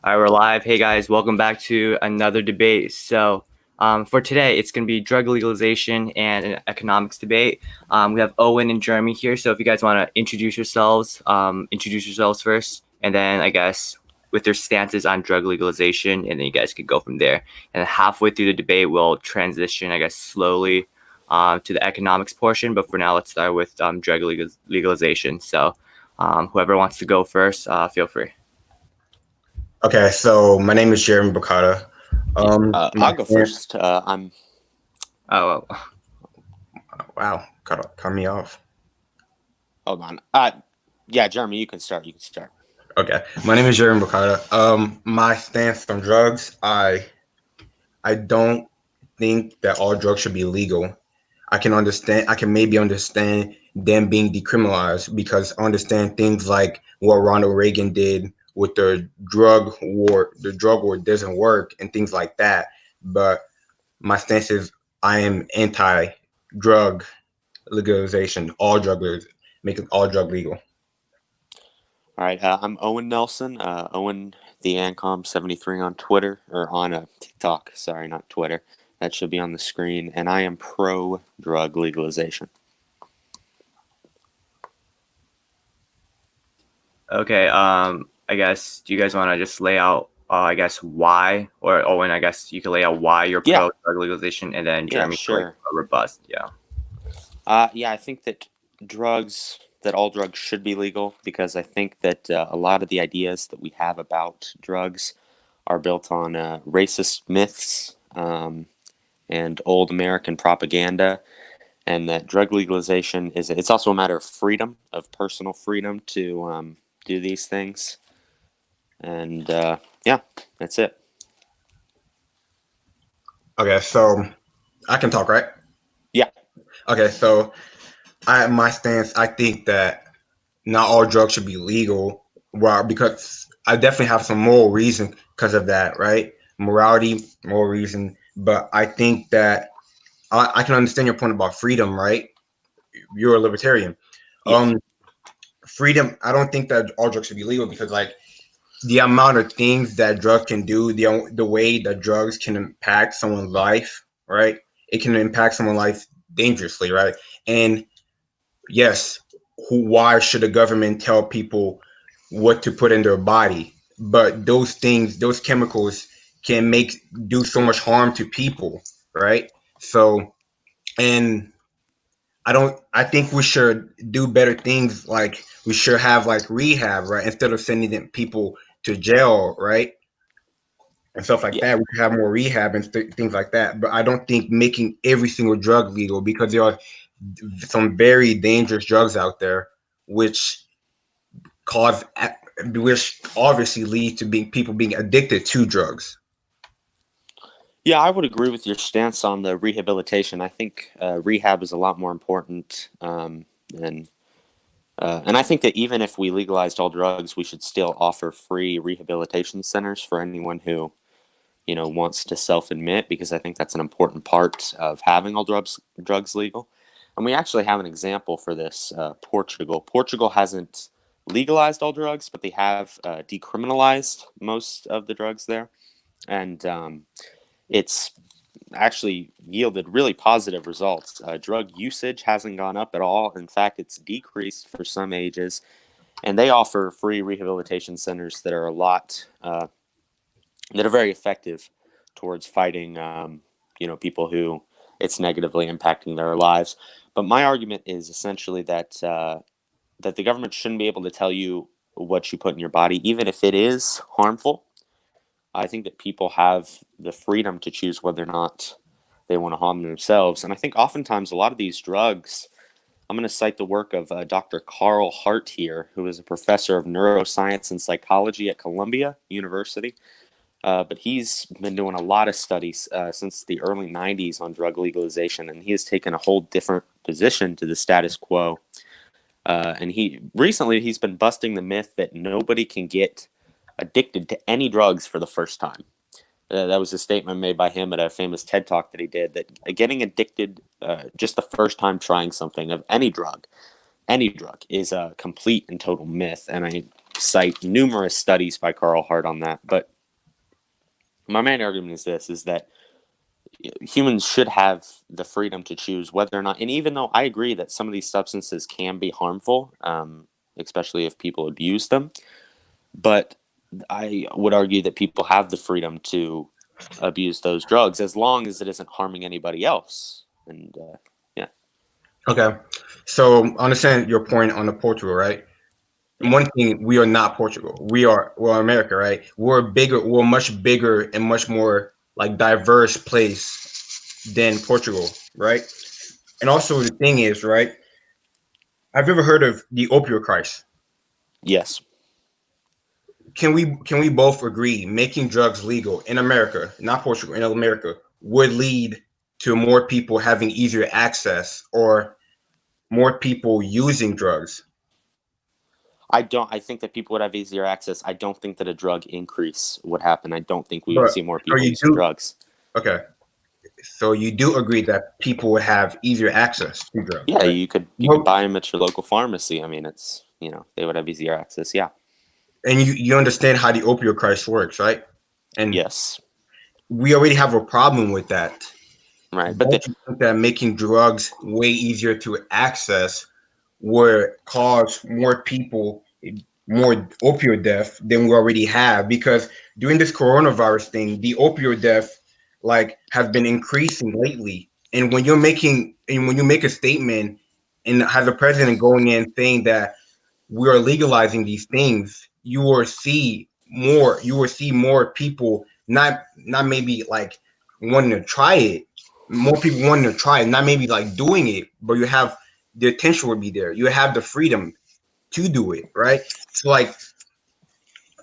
All right, we're live. Hey guys, welcome back to another debate. For today, it's going to be drug legalization and an economics debate. We have Owen and Jeremy here. So if you guys want to introduce yourselves first, and then I guess with their stances on drug legalization, and then you guys could go from there. And halfway through the debate, we'll transition, I guess, slowly to the economics portion. But for now, let's start with drug legalization. So whoever wants to go first, feel free. Okay, so my name is Jeremy Bacata. I'll go first. I'm. Oh, Wow, cut me off. Hold on. Yeah, Jeremy, you can start. Okay, my name is Jeremy Bacata. My stance on drugs, I don't think that all drugs should be legal. I can maybe understand them being decriminalized because I understand things like what Ronald Reagan did with the drug war. The drug war doesn't work and things like that. But my stance is I am anti-drug legalization, making all drug legal. All right. I'm Owen Nelson. Owen the Ancom 73 on Twitter or on TikTok. Sorry, not Twitter. That should be on the screen. And I am pro drug legalization. okay. I guess, do you guys want to just lay out, I guess, why, or Owen, I guess you can lay out why you're pro drug legalization, and then Jeremy, sure. Robust. Yeah. I think that all drugs should be legal because I think that a lot of the ideas that we have about drugs are built on racist myths and old American propaganda, and that drug legalization it's also a matter of freedom, of personal freedom to do these things. And yeah, that's it. Okay, so I can talk, right? Yeah. Okay, so my stance, I think that not all drugs should be legal. Well, because I definitely have some moral reason because of that, right? Morality, moral reason. But I think that I can understand your point about freedom, right? You're a libertarian. Yes. Freedom. I don't think that all drugs should be legal because, like, the amount of things that drugs can do, the way that drugs can impact someone's life, right? It can impact someone's life dangerously, right? And yes, why should the government tell people what to put in their body? But those things, those chemicals can do so much harm to people, right? So, and I think we should do better things. Like we should have like rehab, right? Instead of sending them people to jail, right? And stuff like that. We could have more rehab and things like that. But I don't think making every single drug legal because there are some very dangerous drugs out there, which obviously lead to people being addicted to drugs. Yeah, I would agree with your stance on the rehabilitation. I think rehab is a lot more important and I think that even if we legalized all drugs, we should still offer free rehabilitation centers for anyone who, wants to self-admit, because I think that's an important part of having all drugs legal. And we actually have an example for this, Portugal. Portugal hasn't legalized all drugs, but they have decriminalized most of the drugs there. And it's actually yielded really positive results. Drug usage hasn't gone up at all. In fact, it's decreased for some ages. And they offer free rehabilitation centers that are that are very effective towards fighting, people who it's negatively impacting their lives. But my argument is essentially that the government shouldn't be able to tell you what you put in your body, even if it is harmful. I think that people have the freedom to choose whether or not they want to harm themselves. And I think oftentimes a lot of these drugs, I'm going to cite the work of Dr. Carl Hart here, who is a professor of neuroscience and psychology at Columbia University. But he's been doing a lot of studies since the early 90s on drug legalization, and he has taken a whole different position to the status quo. And he's been busting the myth that nobody can get addicted to any drugs for the first time. That was a statement made by him at a famous TED Talk that he did, that getting addicted just the first time trying something of any drug is a complete and total myth. And I cite numerous studies by Carl Hart on that. But My main argument is this: is that humans should have the freedom to choose whether or not. And even though I agree that some of these substances can be harmful, especially if people abuse them, but I would argue that people have the freedom to abuse those drugs as long as it isn't harming anybody else. And yeah, Okay, so I understand your point on the Portugal, right? yeah, One thing, we are not Portugal. We're America, right? We're a much bigger and much more like diverse place than Portugal, right? And also the thing is, right? Have you ever heard of the opioid crisis? yes. Can we both agree making drugs legal in America, not Portugal, in America, would lead to more people having easier access or more people using drugs? I don't. I think that people would have easier access. I don't think that a drug increase would happen. I don't think we would But see more so people you using do drugs. okay. So you do agree that people would have easier access to drugs, Yeah, right? you could Well, buy them at your local pharmacy. I mean, it's they would have easier access. Yeah. and you understand how the opioid crisis works, right? And Yes. we already have a problem with that. Right. But Don't you think that making drugs way easier to access would cause more people more opioid death than we already have? Because during this coronavirus thing, the opioid death like has been increasing lately. And when you make a statement and have the president going in saying that we are legalizing these things, you will see more people not maybe like wanting to try it, more people wanting to try it, not maybe like doing it, but you have the attention will be there. You have the freedom to do it, right? So like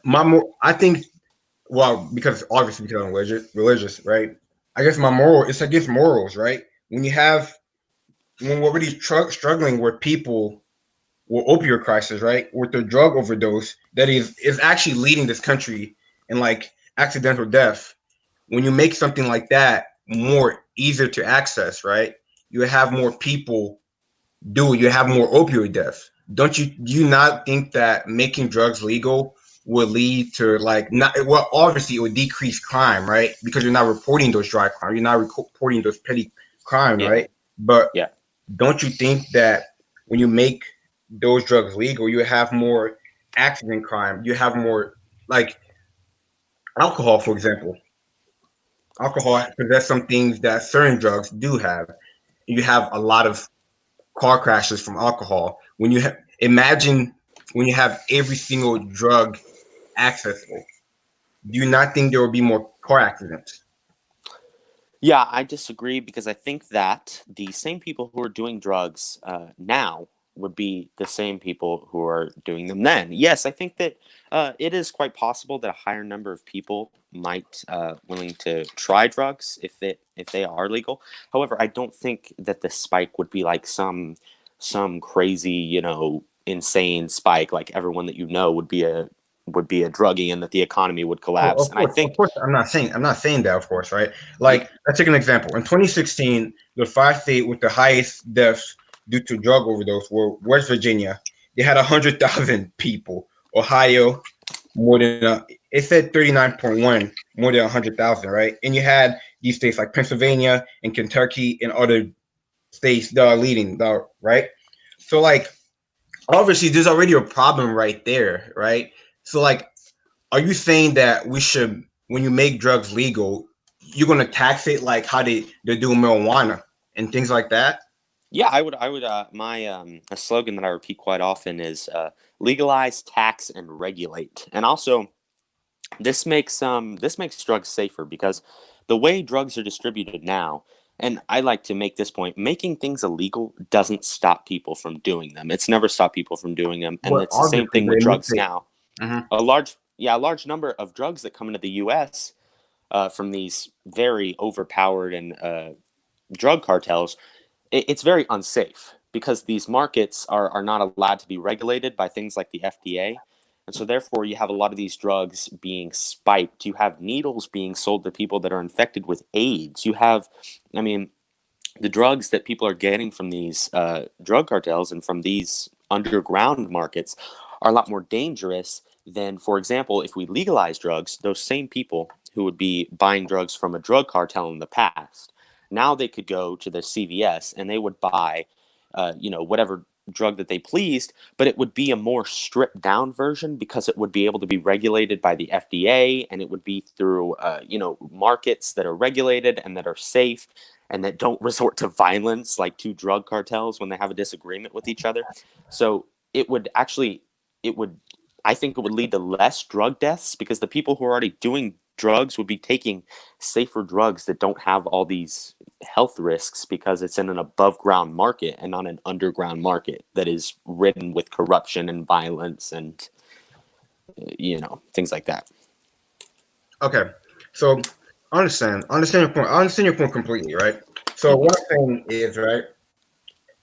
I think because obviously because I'm religious, right? I guess my moral it's against morals, right? When we're already struggling with people with opioid crisis, right? With the drug overdose that is actually leading this country in like accidental death. When you make something like that more easier to access, right? You have more people you have more opioid deaths. Do you not think that making drugs legal would lead to like not well obviously it would decrease crime, right? Because you're not reporting those dry crimes, you're not reporting those petty crime, yeah, right? But yeah. don't you think that when you make those drugs legal, you have more accident crime, you have more like alcohol, for example. Alcohol possess some things that certain drugs do have. You have a lot of car crashes from alcohol. Imagine when you have every single drug accessible, do you not think there will be more car accidents? Yeah, I disagree because I think that the same people who are doing drugs now would be the same people who are doing them then. Yes, I think that it is quite possible that a higher number of people might willing to try drugs if they are legal. However, I don't think that the spike would be like some crazy, insane spike. Like everyone that would be a druggie and that the economy would Oh, collapse. And I of think, course, I'm not saying that, of course, right? yeah, Like, let's take an example. In 2016, the five state with the highest deaths due to drug overdose were West Virginia. They had 100,000 people. Ohio, more than it said 39.1, more than 100,000, right? And you had these states like Pennsylvania and Kentucky and other states that are leading, right? So, like, obviously, there's already a problem right there, right? So, like, are you saying that we should, when you make drugs legal, you're going to tax it like how they do marijuana and things like that? yeah, I would. My a slogan that I repeat quite often is legalize, tax, and regulate. And also, this makes drugs safer because the way drugs are distributed now, and I like to make this point: making things illegal doesn't stop people from doing them. It's never stopped people from doing them, and Well, it's the same obviously, thing but with it makes drugs it. now. Mhm. A large number of drugs that come into the U.S. From these very overpowered and drug cartels, it's very unsafe because these markets are not allowed to be regulated by things like the FDA. And so, therefore, you have a lot of these drugs being spiked. You have needles being sold to people that are infected with AIDS. I mean, the drugs that people are getting from these drug cartels and from these underground markets are a lot more dangerous than, for example, if we legalize drugs, those same people who would be buying drugs from a drug cartel in the past. Now they could go to the CVS and they would buy, whatever drug that they pleased, but it would be a more stripped down version because it would be able to be regulated by the FDA, and it would be through, markets that are regulated and that are safe and that don't resort to violence like two drug cartels when they have a disagreement with each other. So it would actually, I think it would lead to less drug deaths because the people who are already doing drugs would be taking safer drugs that don't have all these health risks because it's in an above ground market and not an underground market that is ridden with corruption and violence and things like that. Okay, so understand your point. I understand your point completely, right? So what I'm saying is, right,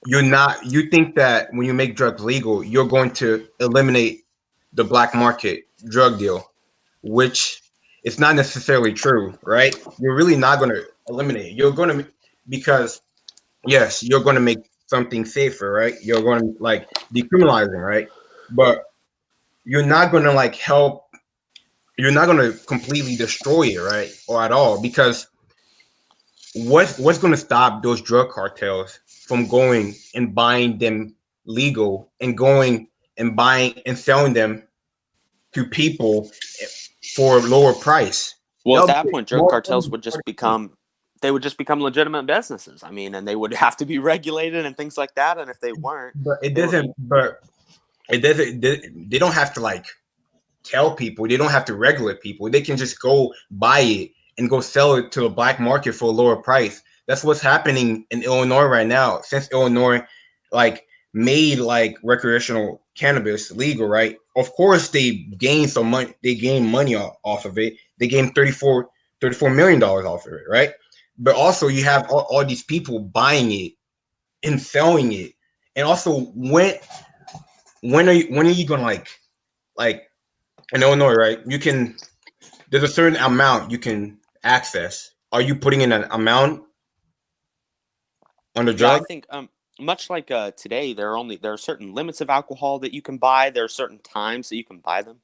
you think that when you make drugs legal, you're going to eliminate the black market drug deal, which is not necessarily true, right? You're really not going to eliminate it. You're going to, because yes, you're going to make something safer, right? You're going to like decriminalizing, right? But you're not going to like help. You're not going to completely destroy it, right, or at all, because what's going to stop those drug cartels from going and buying them legal and going and buying and selling them to people for a lower price? Well, at They'll that get point, drug more cartels would just become legitimate businesses. I mean, and they would have to be regulated and things like that. And if they weren't, but it they would doesn't. But it doesn't. They don't have to like tell people. They don't have to regulate people. They can just go buy it and go sell it to the black market for a lower price. That's what's happening in Illinois right now. Since Illinois, like, made like recreational cannabis legal, right? Of course, they gained some money. They gained money off of it. They gained $34 million off of it, right? But also, you have all these people buying it and selling it. And also, when are you gonna like in Illinois, right? There's a certain amount you can access. Are you putting in an amount on the Yeah, I drug? think much like today, there are certain limits of alcohol that you can buy. There are certain times that you can buy them.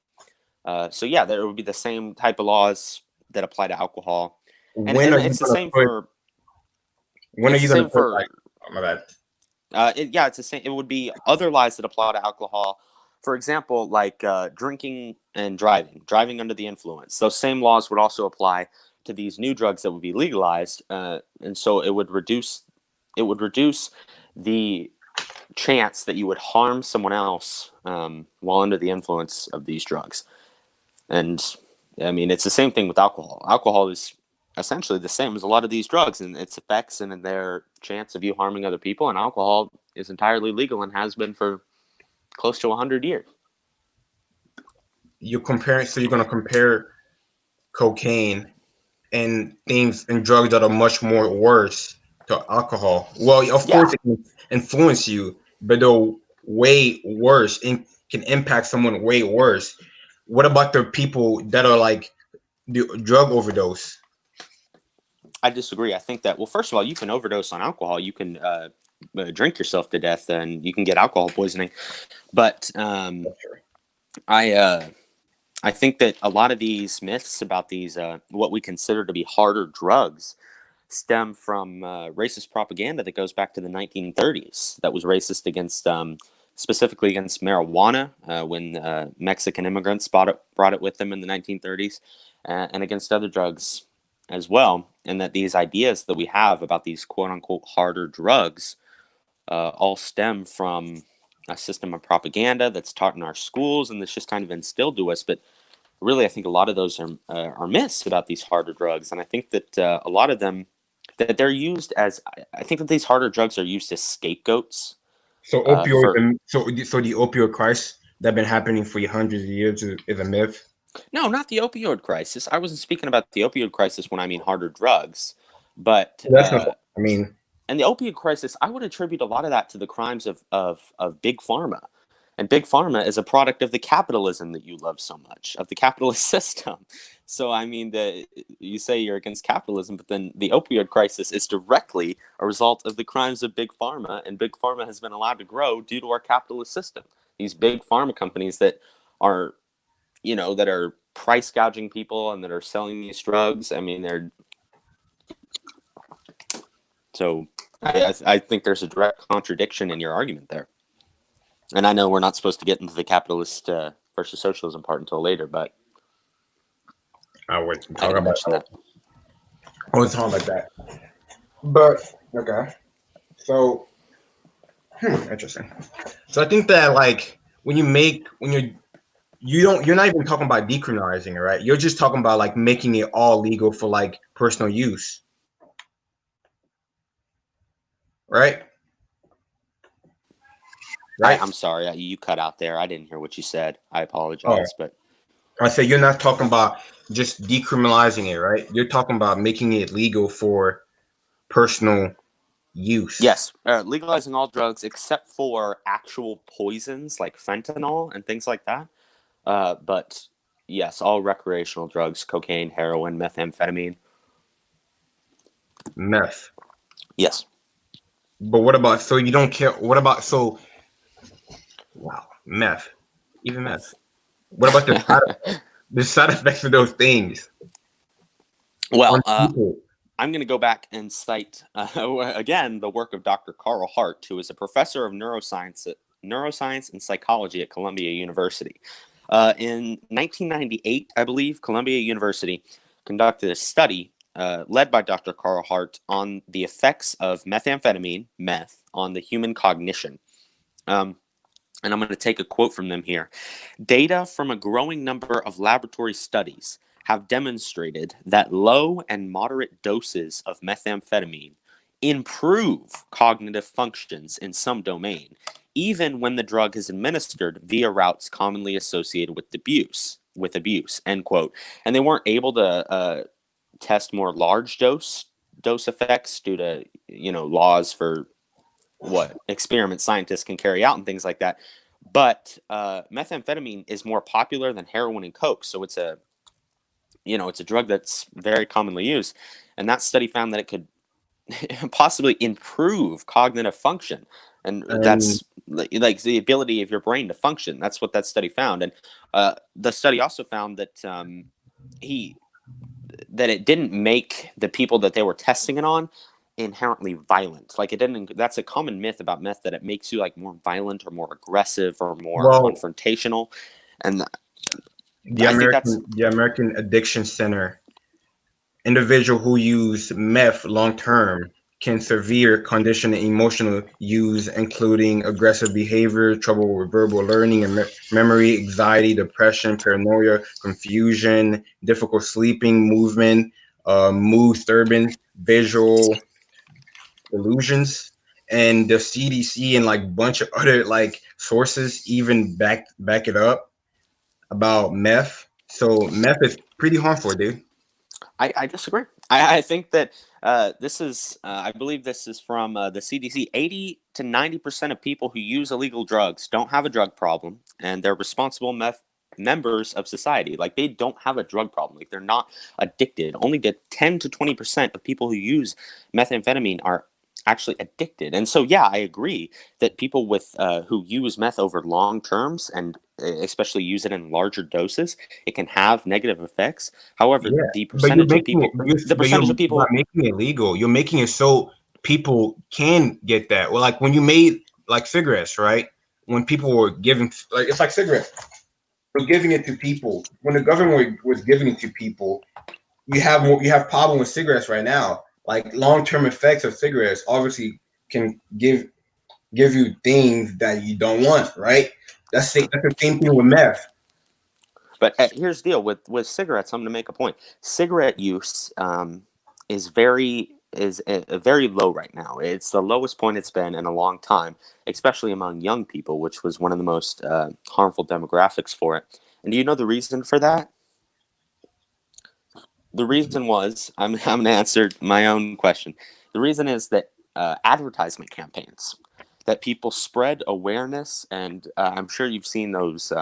So yeah, there would be the same type of laws that apply to alcohol, and When and are you it's the gonna same put? for When are it's the you gonna same put for like? Oh, my bad. it's the same. It would be other laws that apply to alcohol. For example, like drinking and driving under the influence. Those same laws would also apply to these new drugs that would be legalized, and so it would reduce the chance that you would harm someone else while under the influence of these drugs. And I mean, it's the same thing with alcohol. Alcohol is essentially the same as a lot of these drugs and its effects and their chance of you harming other people. And alcohol is entirely legal and has been for close to 100 years. So you're gonna compare cocaine and things and drugs that are much more worse to alcohol. Well, of Yeah. course it can influence you, but they're way worse and can impact someone way worse. What about the people that are like the drug overdose? I disagree. I think that, well, first of all, you can overdose on alcohol. You can drink yourself to death and you can get alcohol poisoning. But I think that a lot of these myths about these what we consider to be harder drugs stem from racist propaganda that goes back to the 1930s. That was racist against, specifically against marijuana when Mexican immigrants brought it with them in the 1930s, and against other drugs as well. And that these ideas that we have about these quote unquote harder drugs all stem from a system of propaganda that's taught in our schools and that's just kind of instilled to us. But really, I think a lot of those are myths about these harder drugs, and I think that a lot of them that they're used as I think that these harder drugs are used as scapegoats So opioid, for so the opioid crisis that been happening for hundreds of years is a myth. no, not the opioid crisis. I wasn't speaking about the opioid crisis when I mean harder drugs, but That's not. I mean, and the opioid crisis, I would attribute a lot of that to the crimes of big pharma. And big pharma is a product of the capitalism that you love so much, of the capitalist system. So, I mean, you say you're against capitalism, but then the opioid crisis is directly a result of the crimes of big pharma. And big pharma has been allowed to grow due to our capitalist system. These big pharma companies that are price gouging people and that are selling these drugs. I mean, they're so. I think there's a direct contradiction in your argument there. And I know we're not supposed to get into the capitalist versus socialism part until later, but I was I talking gotta about mention that. I was talking about that. But okay. So interesting. So I think that like you're not even talking about decriminalizing it, right? You're just talking about like making it all legal for like personal use. Right? Right? I'm sorry, you cut out there. I didn't hear what you said. I Oh, apologize, but I say you're not talking about just decriminalizing it, right? You're talking about making it legal for personal use. yes, legalizing all drugs except for actual poisons like fentanyl and things like that. But yes, all recreational drugs, cocaine, heroin, methamphetamine. Meth. Yes. But what about so you don't care? What about so? Wow, meth, even meth. What about the side effects of those things on Well, people? I'm going to go back and cite again the work of Dr. Carl Hart, who is a professor of neuroscience and psychology at Columbia University. In 1998, I believe, Columbia University conducted a study led by Dr. Carl Hart on the effects of methamphetamine, meth, on the human cognition. And I'm going to take a quote from them here. Data from a growing number of laboratory studies have demonstrated that low and moderate doses of methamphetamine improve cognitive functions in some domain, even when the drug is administered via routes commonly associated with abuse, end quote. And they weren't able to test more large dose effects due to laws for what experiments scientists can carry out and things like that. But methamphetamine is more popular than heroin and coke, so it's a drug that's very commonly used, and that study found that it could possibly improve cognitive function, and And that's like the ability of your brain to function. That's what that study found, and the study also found that it didn't make the people that they were testing it on inherently violent. Like it didn't. That's a common myth about meth, that it makes you like more violent or more aggressive or more well, confrontational. And I think that's The American Addiction Center, individual who use meth long term can severe condition and emotional use, including aggressive behavior, trouble with verbal learning and memory, anxiety, depression, paranoia, confusion, difficult sleeping, movement, mood disturbance, visual illusions. And the CDC and like bunch of other like sources even back it up about meth. So meth is pretty harmful, dude. I disagree. I think that this is, I believe this is from the CDC. 80 to 90% of people who use illegal drugs don't have a drug problem, and they're responsible members of society. Like they don't have a drug problem. Like they're not addicted. Only the 10 to 20% of people who use methamphetamine are actually addicted. And so, yeah, I agree that people with who use meth over long terms and especially use it in larger doses, it can have negative effects. However, Yeah, the but you're percentage of making it, people, the but you're percentage of not people, making it legal. You're making it so people can get that. Well, like when you made like cigarettes, right? When people were giving, like it's like cigarettes, we're giving it to people. When the government was giving it to people, you have problem with cigarettes right now. Like long term effects of cigarettes obviously can give you things that you don't want, right? That's the same thing with meth. but here's the deal with cigarettes. I'm going to make a point. Cigarette use is very low right now. It's the lowest point it's been in a long time, especially among young people, which was one of the most harmful demographics for it. And do you know the reason for that? The reason was I'm going to answer my own question. The reason is that advertisement campaigns, that people spread awareness, and I'm sure you've seen those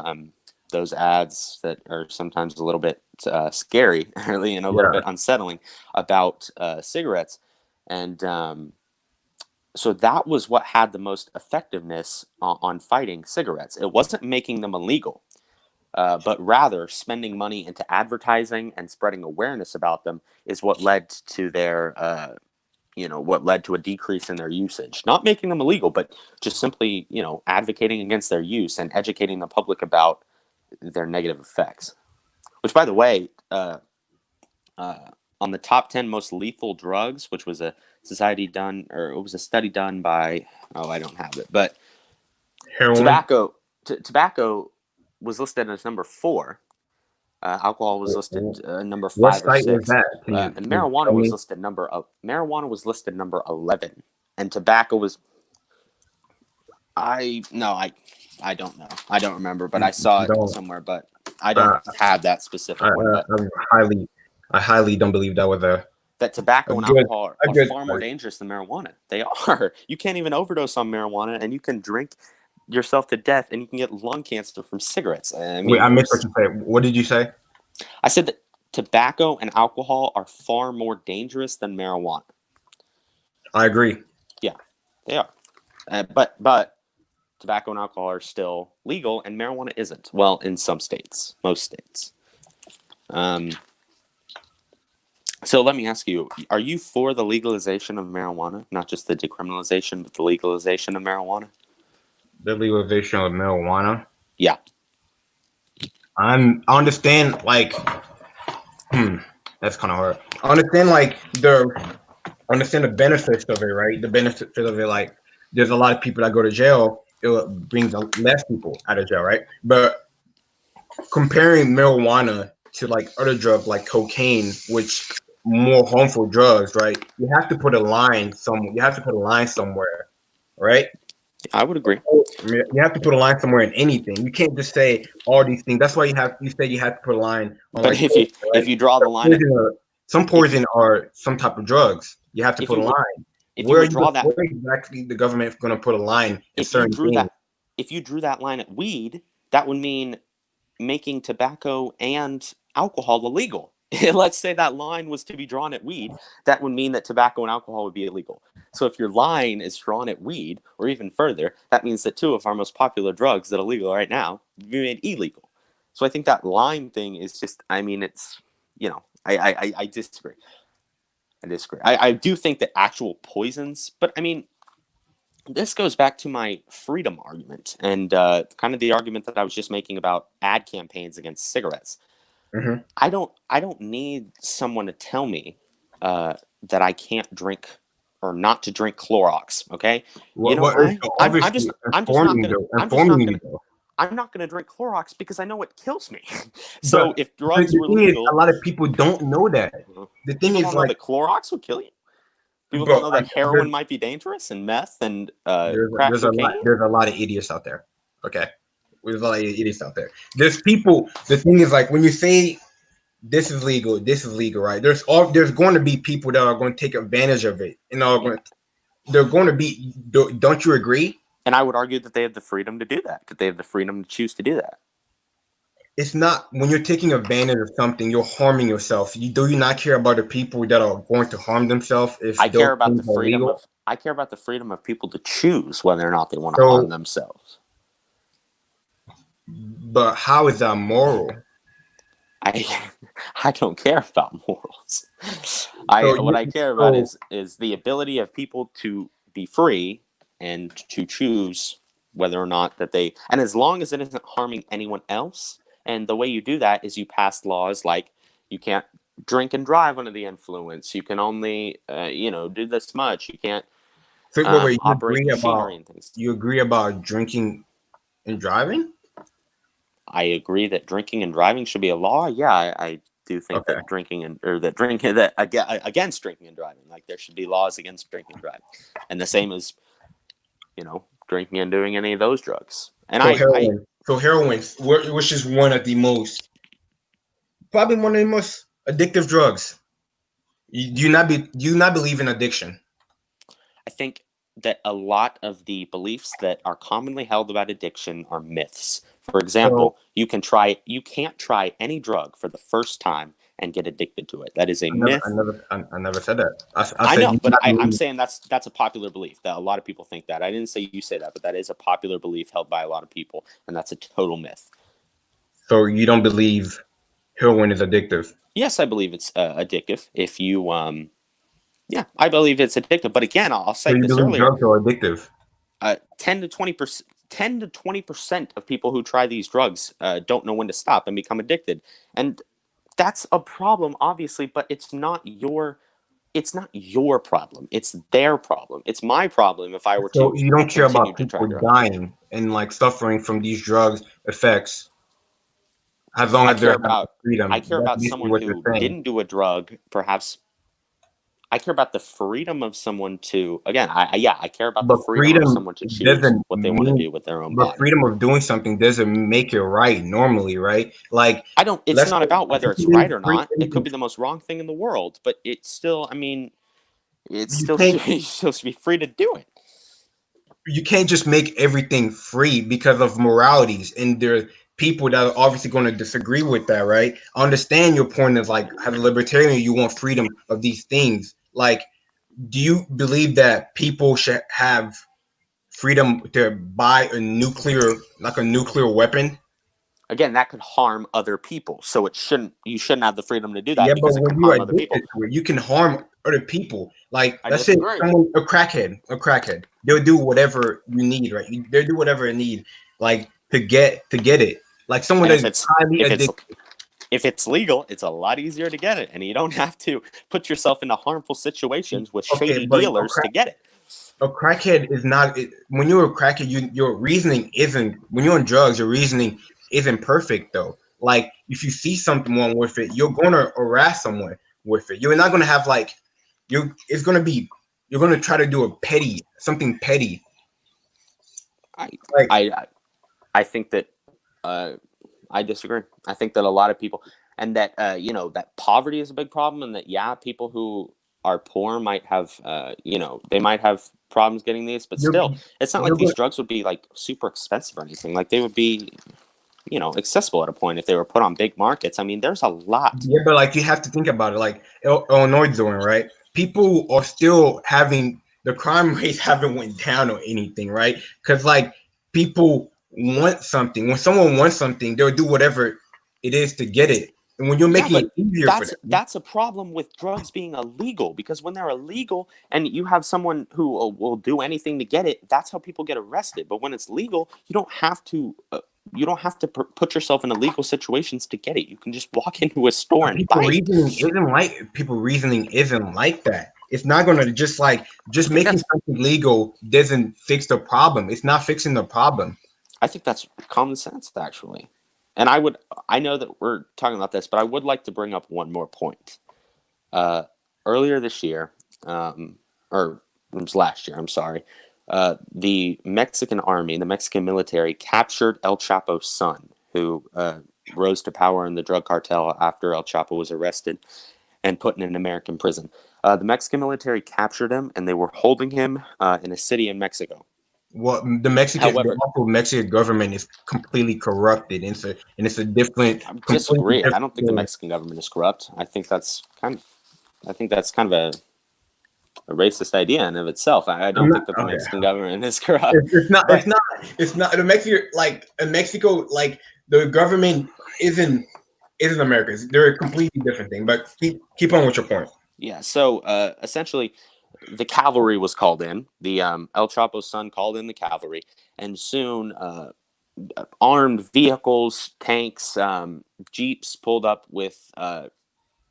ads that are sometimes a little bit scary, really, and a little Yeah, bit unsettling about cigarettes, and so that was what had the most effectiveness on fighting cigarettes. It wasn't making them illegal. but rather spending money into advertising and spreading awareness about them is what led to their what led to a decrease in their usage. Not making them illegal, but just simply, advocating against their use and educating the public about their negative effects. Which, by the way, on the top 10 most lethal drugs, which was a study done by, I don't have it, but Heroin. tobacco was listed as number 4. Alcohol was listed number What 5 or site was 6, that? and marijuana was listed number 11, and tobacco was. I don't know. I don't remember, but I saw it somewhere. But I don't have that specific one. But I highly don't believe that was that tobacco and good- alcohol a are good far more study. dangerous than marijuana. They are. You can't even overdose on marijuana, and you can drink yourself to death, and you can get lung cancer from cigarettes. I mean, Wait, I missed what you said. What did you say? I said that tobacco and alcohol are far more dangerous than marijuana. I agree. Yeah, they are. But tobacco and alcohol are still legal, and marijuana isn't. Well, in some states, most states. So let me ask you: are you for the legalization of marijuana, not just the decriminalization, but the legalization of marijuana? The legalization of marijuana. Yeah. I understand, like, that's kind of hard. I understand, like, understand the benefits of it, right? The benefits of it, like, there's a lot of people that go to jail. It brings less people out of jail, right? But comparing marijuana to like other drugs like cocaine, which more harmful drugs, right? You have to put a line somewhere, right? I would agree. You have to put a line somewhere in anything. You can't just say all these things. That's why you say you have to put a line on. But like, if you draw the line, some poison are some type of drugs. You have to put a line. Where exactly the government going to put a line in certain things? If you drew that line at weed, that would mean making tobacco and alcohol illegal. Let's say that line was to be drawn at weed, that would mean that tobacco and alcohol would be illegal. So if your line is drawn at weed, or even further, that means that 2 of our most popular drugs that are legal right now would be made illegal. So I think that line thing is just, I mean, it's, I disagree. I do think that actual poisons, but I mean, this goes back to my freedom argument and kind of the argument that I was just making about ad campaigns against cigarettes. Mm-hmm. I don't need someone to tell me that I can't drink or not to drink Clorox. Okay, I'm not gonna drink Clorox because I know it kills me. So but if drugs were legal, a lot of people don't know that. The thing is, know that Clorox would kill you. People don't know that heroin might be dangerous and meth and crack cocaine. There's a lot of idiots out there. Okay, there's a lot of idiots out there. There's people. The thing is, like, when you say this is legal, right? There's going to be people that are going to take advantage of it, and they're going to be. Don't you agree? And I would argue that they have the freedom to do that. That they have the freedom to choose to do that. It's not, when you're taking advantage of something, you're harming yourself. Do you not care about the people that are going to harm themselves? I care about the freedom of people to choose whether or not they want to harm themselves. But how is that moral? I don't care about morals. What I care about is the ability of people to be free and to choose whether or not that they, and as long as it isn't harming anyone else. And the way you do that is you pass laws like you can't drink and drive under the influence. You can only, do this much. You can't operate machinery and things. You agree about drinking and driving? I agree that drinking and driving should be a law. Yeah, I do think that against drinking and driving, like there should be laws against drinking and driving, and the same as, drinking and doing any of those drugs. And heroin, which is one of the most addictive drugs. Do you not believe in addiction? I think that a lot of the beliefs that are commonly held about addiction are myths. For example, you can't try any drug for the first time and get addicted to it. That is a myth. I never said that. I know, but I'm saying that's a popular belief that a lot of people think that. I didn't say you say that, but that is a popular belief held by a lot of people, and that's a total myth. So you don't believe heroin is addictive? Yes, I believe it's addictive. If you, yeah, I believe it's addictive. But again, I'll So cite you this believe earlier. drugs are addictive? 10 to 20%. 10 to 20% of people who try these drugs don't know when to stop and become addicted, and that's a problem, obviously. But it's not your problem. It's their problem. It's my problem if I were So to you don't care continue about to try people drugs. dying and like suffering from these drugs effects as long I as they're care having about I freedom. care That's about basically someone what you're who saying. didn't do a drug, perhaps. I care about the freedom of someone to, again, I care about the But freedom of freedom someone to choose doesn't what they want to mean, do with their own but body. freedom of doing something doesn't make it right normally, right? Like, I don't, it's let's not say about whether it's anything right or free, not. It could be the most wrong thing in the world, but it's still, I mean, it you still can't should be, supposed to be free to do it. you can't just make everything free because of moralities, and there are people that are obviously going to disagree with that, right? I understand your point is like, as a libertarian, you want freedom of these things. Like, do you believe that people should have freedom to buy a nuclear weapon? Again, that could harm other people. So you shouldn't have the freedom to do Yeah, that but because it when can you're harm other addicted people. to it, you can harm other people. Like, I let's say disagree. someone, a crackhead, they'll do whatever you need, right? They'll do whatever they need, like to get it. Like someone And that's highly if it's, addicted. if it's legal, it's a lot easier to get it. And you don't have to put yourself into harmful situations with Okay, shady but dealers to get it. a crackhead is not. When you're a crackhead, your reasoning isn't. When you're on drugs, your reasoning isn't perfect though. Like if you see something wrong with it, you're gonna harass someone with it. You're not gonna have like you. It's gonna be. You're gonna try to do something petty. I, Like I, I think that uh, I disagree. I think that a lot of people, and that that poverty is a big problem, and that people who are poor might have they might have problems getting these, but you're, still, it's not like you're these gonna. drugs would be like super expensive or anything. Like they would be accessible at a point if they were put on big markets. I mean, there's a lot. Yeah, but like you have to think about it. Like Illinois doing right. People are still having the crime rates haven't went down or anything, right? Because like people want something. When someone wants something, they'll do whatever it is to get it. And when you're Yeah, making but it easier for them, that's a problem with drugs being illegal, because when they're illegal and you have someone who will do anything to get it, that's how people get arrested. But when it's legal, you don't have to. Put yourself in illegal situations to get it. You can just walk into a store but and buy it. people reasoning isn't like that. It's not gonna just I think making that's something legal doesn't fix the problem. It's not fixing the problem. I think that's common sense, actually. And I know that we're talking about this, but I would like to bring up one more point. Uh, Earlier this year, or it was last year, I'm sorry, the Mexican army, the Mexican military, captured El Chapo's son, who rose to power in the drug cartel after El Chapo was arrested and put in an American prison. The Mexican military captured him, and they were holding him in a city in Mexico. Well, the However, actual Mexican government is completely corrupted. And it's a different, I completely disagree. I different don't think the thing. Mexican government is corrupt. I think that's kind of a racist idea in of itself. I I'm don't not. think that the Okay. Mexican government is corrupt. It's not. It's But not. It's not. The Mexico, like in Mexico, like the government isn't America. They're a completely different thing. But keep on with your point. yeah, so essentially, the cavalry was called in. The El Chapo's son called in the cavalry, and soon armed vehicles, tanks, jeeps pulled up with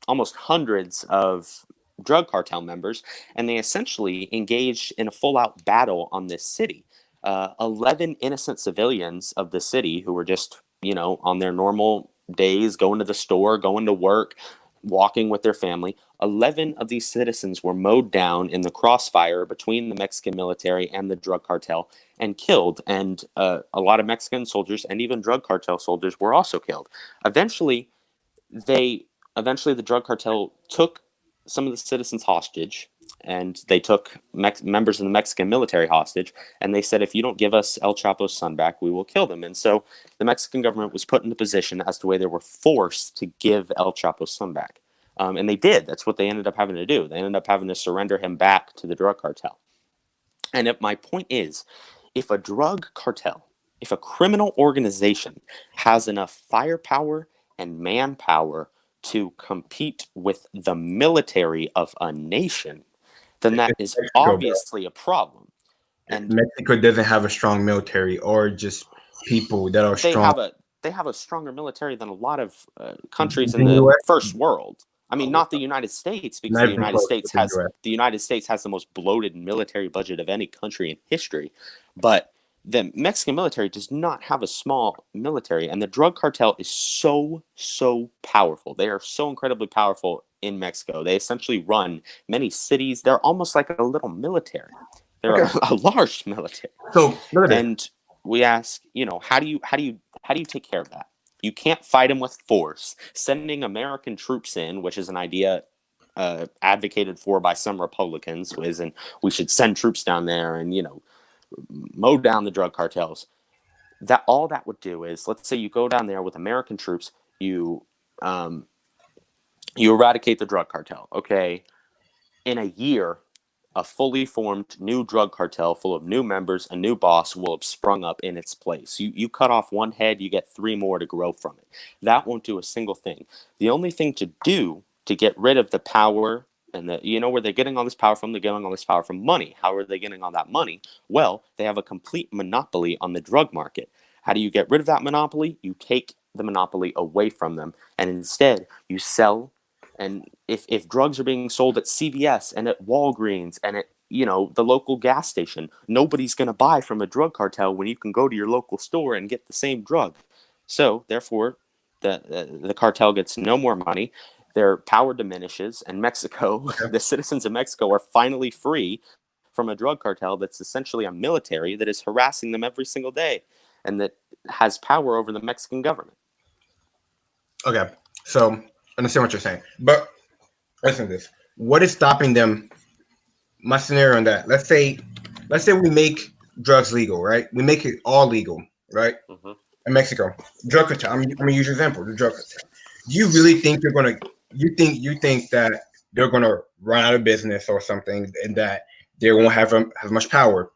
almost hundreds of drug cartel members, and they essentially engaged in a full-out battle on this city. 11 innocent civilians of the city who were just, on their normal days, going to the store, going to work, walking with their family. 11 of these citizens were mowed down in the crossfire between the Mexican military and the drug cartel and killed. And a lot of Mexican soldiers and even drug cartel soldiers were also killed. Eventually, they the drug cartel took some of the citizens hostage, and they took members of the Mexican military hostage, and they said, if you don't give us El Chapo's son back, we will kill them. And so the Mexican government was put in a position as to where they were forced to give El Chapo's son back. And they did. That's what they ended up having to do. They ended up having to surrender him back to the drug cartel. And my point is, if a drug cartel if a criminal organization has enough firepower and manpower to compete with the military of a nation, then that is Mexico, bro. obviously a problem. And Mexico doesn't have a strong military or just people that are they strong. have a stronger military than a lot of countries in In the the US, first world. I mean, not the United States, because not even close to the US. The United States has the most bloated military budget of any country in history, but the Mexican military does not have a small military, and the drug cartel is so powerful. They are so incredibly powerful in Mexico. They essentially run many cities. They're almost like a little military. They're Okay. a large military. So look at this. And we ask, how do you take care of that? You can't fight them with force. Sending American troops in, which is an idea advocated for by some Republicans, and we should send troops down there and mow down the drug cartels. That all that would do is, let's say you go down there with American troops, you eradicate the drug cartel. Okay, in a year, a fully formed new drug cartel full of new members, a new boss will have sprung up in its place. You cut off one head, you get 3 more to grow from it. That won't do a single thing. The only thing to do to get rid of the power, and where they're getting all this power from, they're getting all this power from money. How are they getting all that money? Well, they have a complete monopoly on the drug market. How do you get rid of that monopoly? You take the monopoly away from them, and instead you sell. And if drugs are being sold at CVS and at Walgreens and at the local gas station, nobody's going to buy from a drug cartel when you can go to your local store and get the same drug. So therefore, the cartel gets no more money. Their power diminishes, and Mexico, the citizens of Mexico, are finally free from a drug cartel that's essentially a military that is harassing them every single day and that has power over the Mexican government. Okay, so I understand what you're saying, but listen to this. What is stopping them? My scenario on that. Let's say we make drugs legal, right? We make it all legal, right? Mm-hmm. In Mexico, drug cartel. I'm gonna use your example. The drug cartel. Do you really think they're gonna? You think that they're gonna run out of business or something, and that they won't have as much power?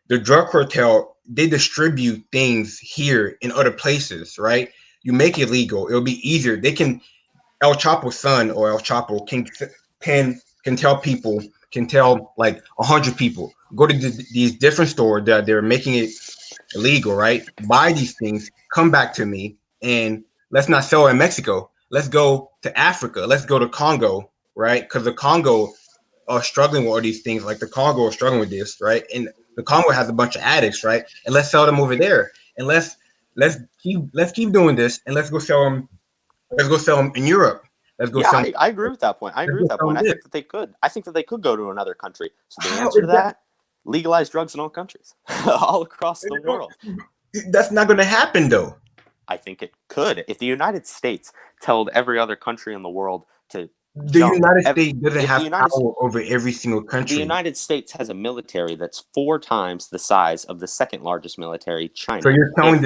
The drug cartel, they distribute things here in other places, right? You make it legal, it'll be easier. They can El Chapo's son or El Chapo can tell people, can tell like 100 people, go to these different stores that they're making it illegal, right? Buy these things, come back to me, and let's not sell in Mexico. Let's go to Africa. Let's go to Congo, right? Because the Congo are struggling with all these things. Like the Congo are struggling with this, right? And the Congo has a bunch of addicts, right? And let's sell them over there. And let's keep doing this, and let's go sell them. Let's go sell them in Europe. Let's go sell them. I agree with that point. I think that they could. I think that they could go to another country. So the answer to that, legalize drugs in all countries, all across the world. That's not going to happen, though. I think it could. If the United States told every other country in the world to The United States doesn't have power over every single country. The United States has a military that's 4 times the size of the second largest military, China. So you're telling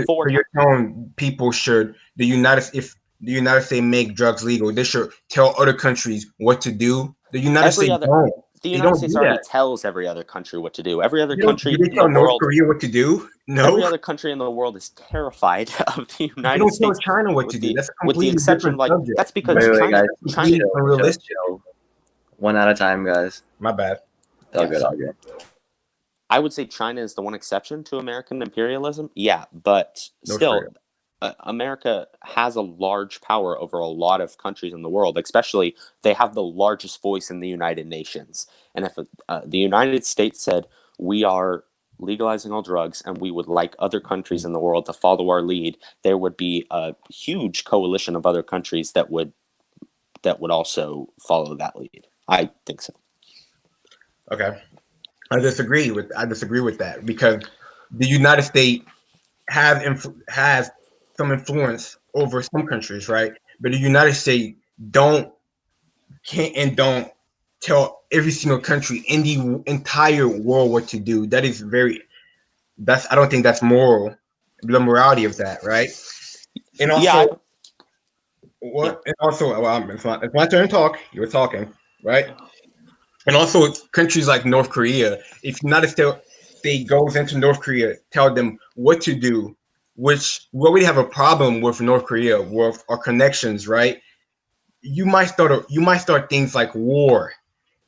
people if the United States make drugs legal, they should tell other countries what to do. The United States don't. The United States already tells every other country what to do. Every other country in the world. North Korea what to do? No. Every other country in the world is terrified of the United States. They don't tell China what to do. That's a completely different subject. That's because China is unrealistic. One at a time, guys. My bad. All good. I would say China is the one exception to American imperialism. Yeah, but still, America has a large power over a lot of countries in the world, especially they have the largest voice in the United Nations. And if the United States said, we are legalizing all drugs and we would like other countries in the world to follow our lead, there would be a huge coalition of other countries that would also follow that lead. I think so. Okay. I disagree with that because the United States has some influence over some countries, right? But the United States don't tell every single country in the entire world what to do. I don't think that's moral, the morality of that, right? And also, it's my turn to talk. You were talking, right? And also, countries like North Korea, if United States State goes into North Korea, tell them what to do, which we already have a problem with North Korea with our connections, right? You might start things like war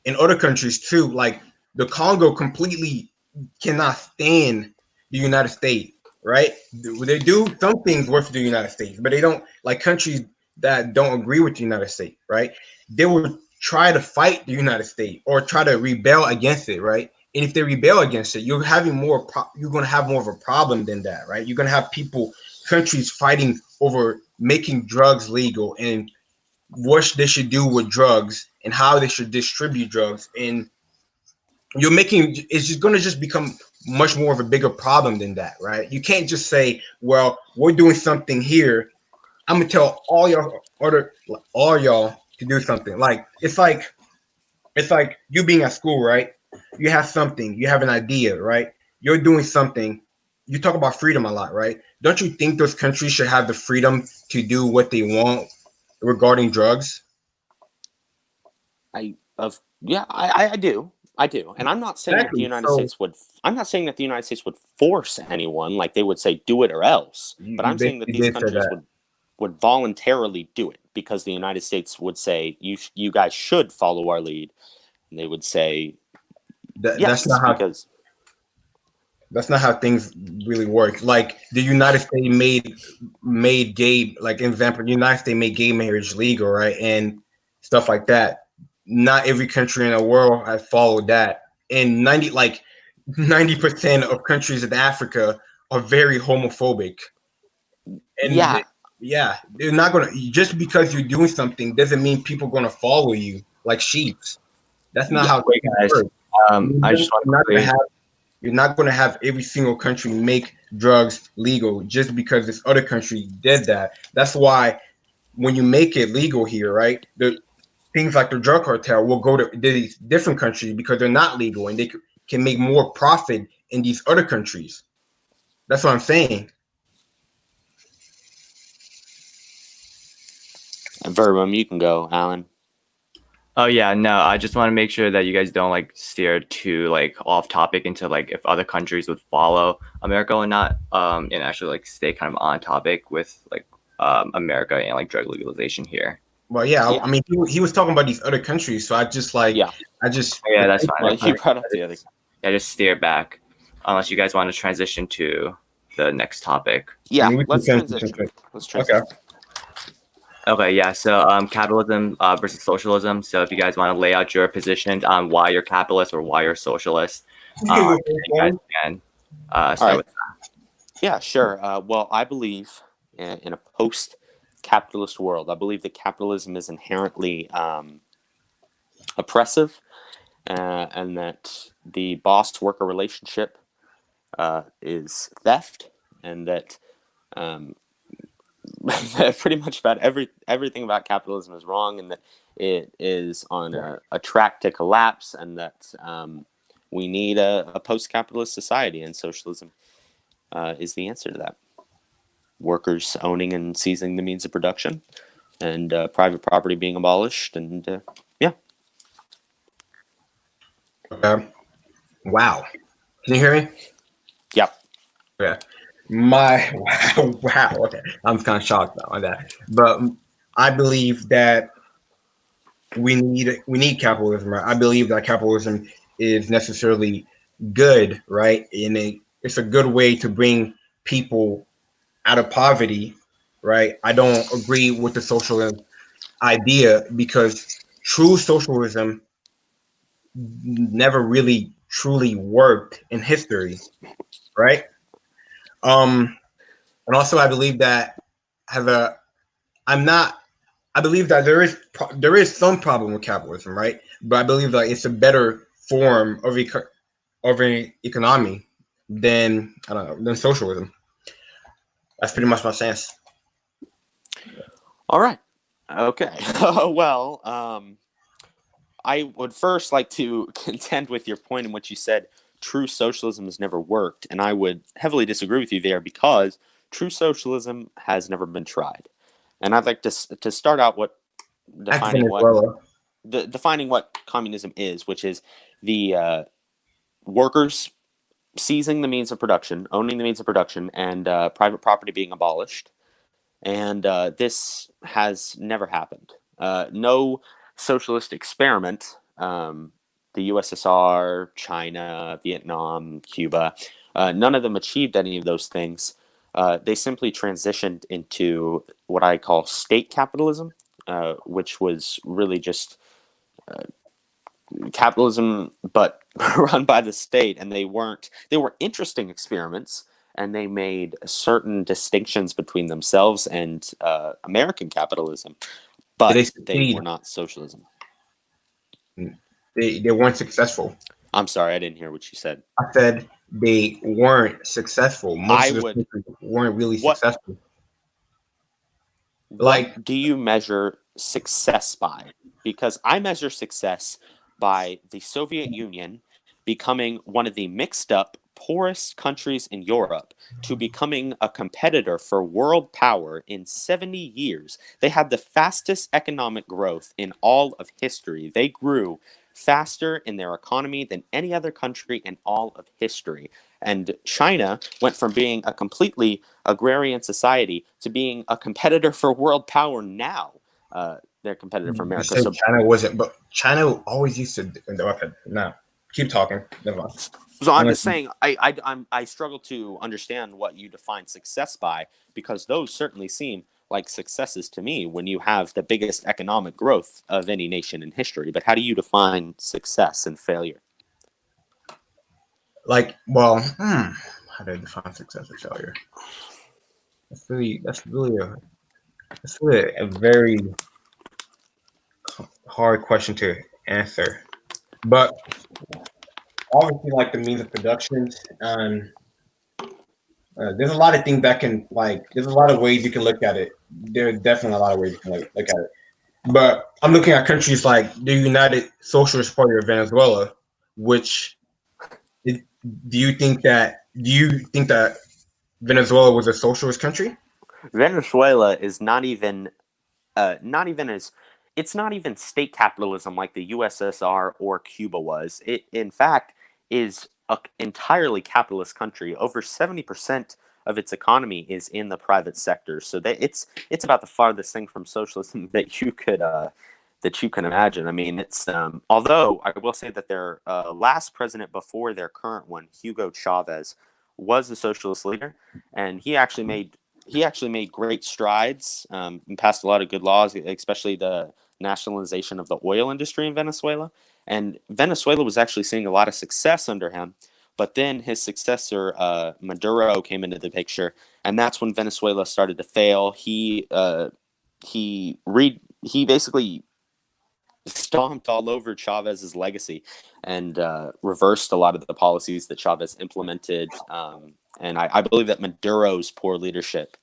in other countries too. Like the Congo completely cannot stand the United States, right? They do some things work for the United States, but they don't, like countries that don't agree with the United States, right? They will try to fight the United States or try to rebel against it, right? And if they rebel against it, you're going to have more of a problem than that, right? You're going to have countries fighting over making drugs legal and what they should do with drugs and how they should distribute drugs. And it's just going to just become much more of a bigger problem than that, right? You can't just say, well, we're doing something here, I'm gonna tell all y'all to do something. Like it's like you being at school, right? You have something, you have an idea, right? You're doing something. You talk about freedom a lot, right? Don't you think those countries should have the freedom to do what they want regarding drugs? I do. I do. And I'm not saying that the Exactly. United So States would I'm not saying that the United States would force anyone, like they would say do it or else. But you I'm saying that basically these did say countries that. would voluntarily do it because the United States would say you guys should follow our lead. And they would say That's yes not how because that's not how things really work. Like the United States made gay, like in example, the United States made gay marriage legal, right, and stuff like that. Not every country in the world has followed that, and 90% of countries in Africa are very homophobic, and yeah. yeah, they're not gonna, just because you're doing something doesn't mean people are gonna follow you like sheep. That's not Yeah. how Wait, things guys. work. I just want to quickly. You're not going to have every single country make drugs legal just because this other country did that. That's why when you make it legal here, right? The things like the drug cartel will go to these different countries because they're not legal and they can make more profit in these other countries. That's what I'm saying. Verbum, you can go, Alan. Oh yeah, no, I just want to make sure that you guys don't like steer too like off topic into like if other countries would follow America or not, and actually like stay kind of on topic with like America and like drug legalization here. Well, yeah, I Yeah. mean, he was talking about these other countries, so Yeah. I just, Yeah, that's fine. Well, That's fine. you brought up the other. Yeah, just steer back, unless you guys want to transition to the next topic. I Yeah, mean, we can let's transition transition. to it. Let's Okay. transition. Okay, yeah. So capitalism versus socialism. So if you guys want to lay out your position on why you're capitalist or why you're socialist, you guys can All start right. with. Yeah, sure. Well, I believe in a post-capitalist world. I believe that capitalism is inherently oppressive, and that the boss-worker relationship is theft, and that that pretty much about everything about capitalism is wrong, and that it is on a track to collapse, and that we need a post-capitalist society, and socialism is the answer to that. Workers owning and seizing the means of production, and private property being abolished, and yeah. Okay. Wow. Can you hear me? Yep. Yeah. My wow. Okay. I'm kind of shocked now on that. But I believe that we need capitalism, right? I believe that capitalism is necessarily good, right? And it's a good way to bring people out of poverty, right? I don't agree with the socialist idea because true socialism never really truly worked in history, right? Um, and also I believe that have a I'm not I believe that there is some problem with capitalism, right? But I believe that it's a better form of an economy than, I don't know, than socialism. That's pretty much my stance. All right. Okay. Well, I would first like to contend with your point in which you said true socialism has never worked, and I would heavily disagree with you there because true socialism has never been tried. And I'd like to start out Back to defining what Venezuela. defining what communism is, which is the workers seizing the means of production, owning the means of production, and private property being abolished. And this has never happened. No socialist experiment, the USSR, China, Vietnam, Cuba, none of them achieved any of those things. They simply transitioned into what I call state capitalism, which was really just capitalism, but run by the state. And they were interesting experiments, and they made certain distinctions between themselves and American capitalism, Did they but they succeed? were not socialism. They weren't successful. I'm sorry, I didn't hear what you said. I said they weren't successful. Most I of the would. countries weren't really What successful. Like, what do you measure success by? Because I measure success by the Soviet Union becoming one of the mixed up, poorest countries in Europe to becoming a competitor for world power in 70 years. They had the fastest economic growth in all of history. They grew faster in their economy than any other country in all of history. And China went from being a completely agrarian society to being a competitor for world power now. They're a competitor for you America. said So, China wasn't, but China always used to. Okay, no, keep talking. Never mind. so I'm I'm just listening. saying, I struggle to understand what you define success by, because those certainly seem like successes to me when you have the biggest economic growth of any nation in history. But how do you define success and failure? Like, well, how do I define success or failure? That's really a very hard question to answer. But obviously, like the means of production, there's a lot of things that can there's a lot of ways you can look at it. There's definitely a lot of ways you can look at it. But I'm looking at countries like the United Socialist Party of Venezuela, which do you think that Venezuela was a socialist country? Venezuela is not even as it's not even state capitalism like the USSR or Cuba was. It, in fact, is an entirely capitalist country. Over 70% of its economy is in the private sector. So it's about the farthest thing from socialism that you can imagine. I mean, it's although I will say that their last president before their current one, Hugo Chavez, was a socialist leader, and he actually made great strides and passed a lot of good laws, especially the nationalization of the oil industry in Venezuela. And Venezuela was actually seeing a lot of success under him. But then his successor, Maduro, came into the picture, and that's when Venezuela started to fail. He basically stomped all over Chavez's legacy and reversed a lot of the policies that Chavez implemented. And I believe that Maduro's poor leadership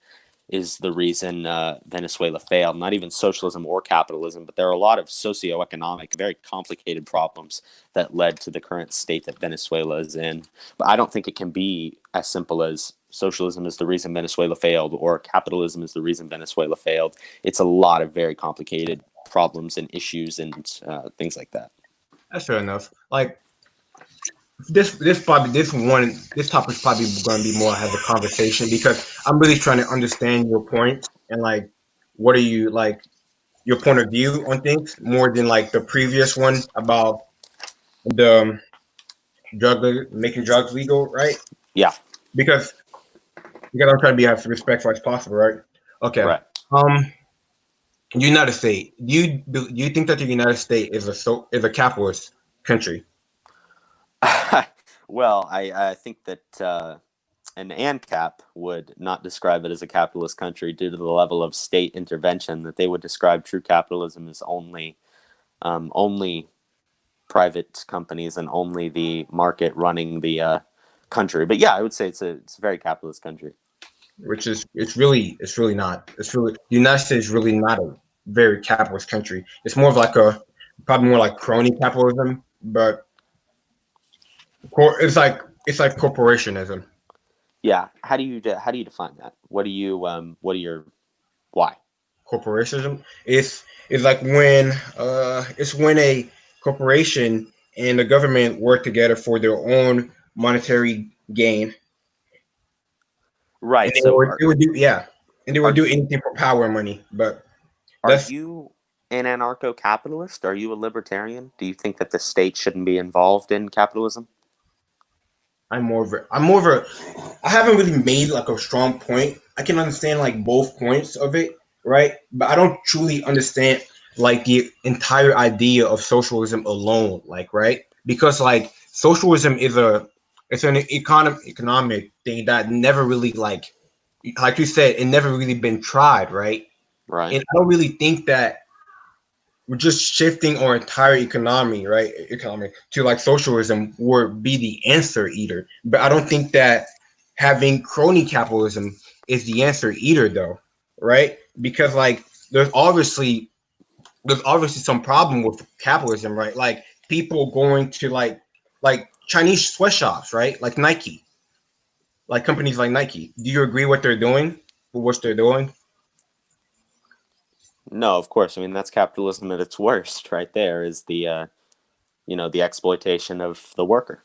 is the reason Venezuela failed. Not even socialism or capitalism, but there are a lot of socioeconomic, very complicated problems that led to the current state that Venezuela is in. But I don't think it can be as simple as socialism is the reason Venezuela failed or capitalism is the reason Venezuela failed. It's a lot of very complicated problems and issues and things like that. That's fair enough. Like this topic is probably going to be more as a conversation because I'm really trying to understand your point and like what are you like your point of view on things more than like the previous one about the making drugs legal, right? Yeah, Because I'm trying to be as respectful as possible, right? Okay. right. Um, United States. Do you think that the United States is a capitalist country? Well, I think that an ANCAP would not describe it as a capitalist country due to the level of state intervention, that they would describe true capitalism as only private companies and only the market running the country. But yeah, I would say it's a very capitalist country. Which is it's really not. It's really the United States is really not a very capitalist country. It's more of like a probably more like crony capitalism, but it's like corporationism. Yeah, how do you define that? What are your why? Corporationism is like when it's when a corporation and the government work together for their own monetary gain, and Right. they So would, they would do yeah, and they would are do you anything for power and money. But are that's you an anarcho-capitalist? Are you a libertarian? Do you think that the state shouldn't be involved in capitalism? I'm more of a I haven't really made like a strong point. I can understand like both points of it, right? But I don't truly understand like the entire idea of socialism alone, like right? Because like socialism is a it's an economic thing that never really like you said, it never really been tried, right? Right. And I don't really think that we're just shifting our entire economy, right? Economic to like socialism would be the answer either. But I don't think that having crony capitalism is the answer either, though, right? Because like there's obviously some problem with capitalism, right? Like people going to like Chinese sweatshops, right? Like Nike, like companies like Nike. Do you agree what they're doing? With what they're doing? No, of course. I mean, that's capitalism at its worst. Right there is the exploitation of the worker,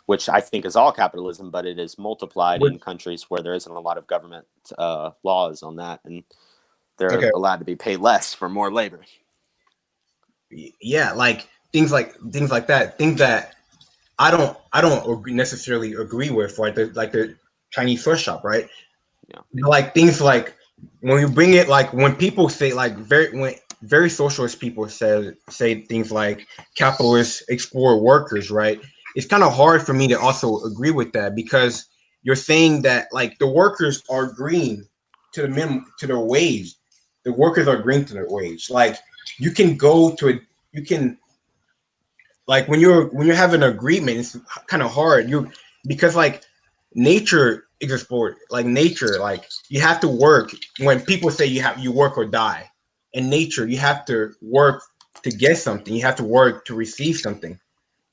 which I think is all capitalism, but it is multiplied With in countries where there isn't a lot of government laws on that, and they're okay, allowed to be paid less for more labor. yeah, like things like that, things that I don't necessarily agree with, right? Like the Chinese sweatshop, right? Yeah. Like things like when you bring it, like when people say like when very socialist people say things like capitalists exploit workers, right? It's kind of hard for me to also agree with that because you're saying that like the workers are agreeing to the minimum to their wage. The workers are agreeing to their wage. Like you can go to a you can like when you're having an agreement, it's kind of hard. You because like nature is a sport. Like nature, like you have to work. When people say you work or die, in nature you have to work to get something. You have to work to receive something.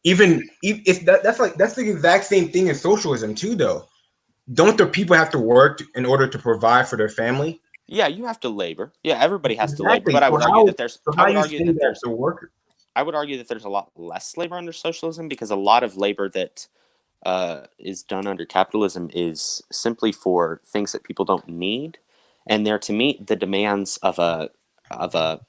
If that's the exact same thing in socialism too, though. Don't the people have to work in order to provide for their family? Yeah, you have to labor. Yeah, everybody has to labor, Exactly. but So how you say that the worker? I would argue that there's a lot less labor under socialism because a lot of labor that is done under capitalism is simply for things that people don't need, and they're to meet the demands of a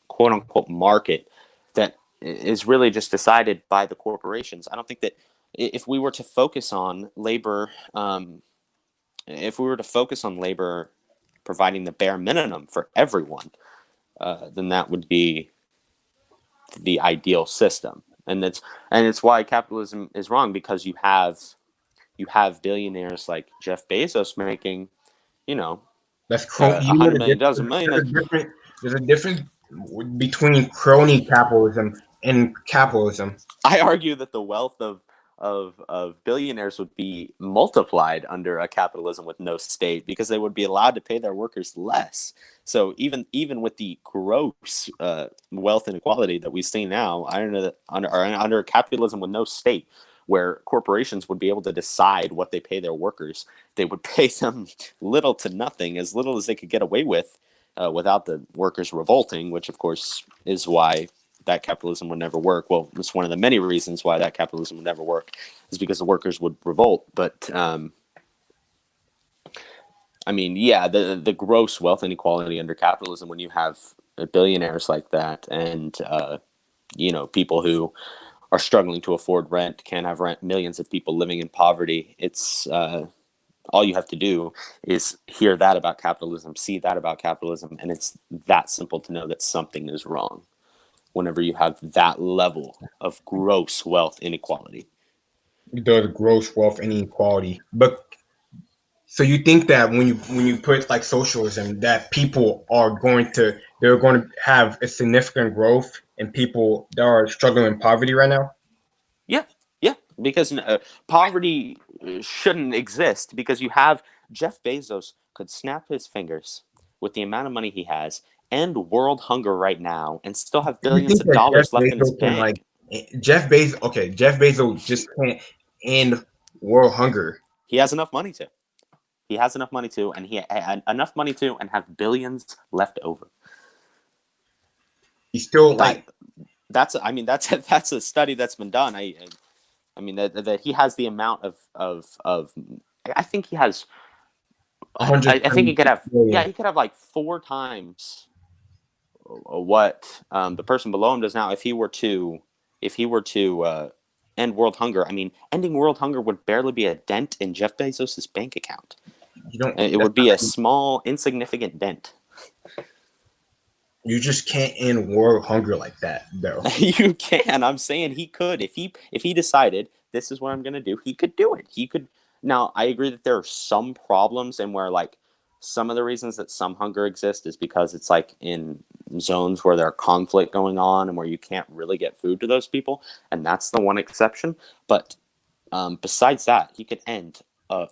quote unquote market that is really just decided by the corporations. I don't think that if we were to focus on labor, if we were to focus on labor providing the bare minimum for everyone, then that would be the ideal system. And it's why capitalism is wrong because you have billionaires like Jeff Bezos making, you know, That's you know $100 million. A million. there's a difference between crony capitalism and capitalism. I argue that the wealth of billionaires would be multiplied under a capitalism with no state because they would be allowed to pay their workers less. So even with the gross wealth inequality that we see now, under capitalism with no state, where corporations would be able to decide what they pay their workers, they would pay them little to nothing, as little as they could get away with, without the workers revolting, which of course is why that capitalism would never work. Well, it's one of the many reasons why that capitalism would never work, is because the workers would revolt. But I mean, yeah, the gross wealth inequality under capitalism, when you have billionaires like that, and people who are struggling to afford rent, can't have rent, millions of people living in poverty. It's all you have to do is hear that about capitalism, see that about capitalism, and it's that simple to know that something is wrong whenever you have that level of gross wealth inequality. The gross wealth inequality. But so you think that when you put like socialism, that people are they're going to have a significant growth in people that are struggling in poverty right now? Yeah, yeah, because poverty shouldn't exist because you have Jeff Bezos could snap his fingers with the amount of money he has end world hunger right now and still have You billions think of that dollars left in his bank. Jeff Bezos just can't end world hunger? He has enough money to. He has enough money to, and he had enough money to, and have billions left over. He's still That like that's I mean that's that's a study that's been done. I mean that he has the amount of I think he has. I think he could have. Yeah, he could have like 4 times what the person below him does now. If he were to end world hunger, I mean, ending world hunger would barely be a dent in Jeff Bezos's bank account. You don't. It would be a small, insignificant dent. You just can't end world hunger like that, though. You can. I'm saying he could. If he decided this is what I'm going to do, he could do it. He could. Now, I agree that there are some problems, and where like some of the reasons that some hunger exists is because it's like in zones where there's conflict going on and where you can't really get food to those people, and that's the one exception. But besides that, he could end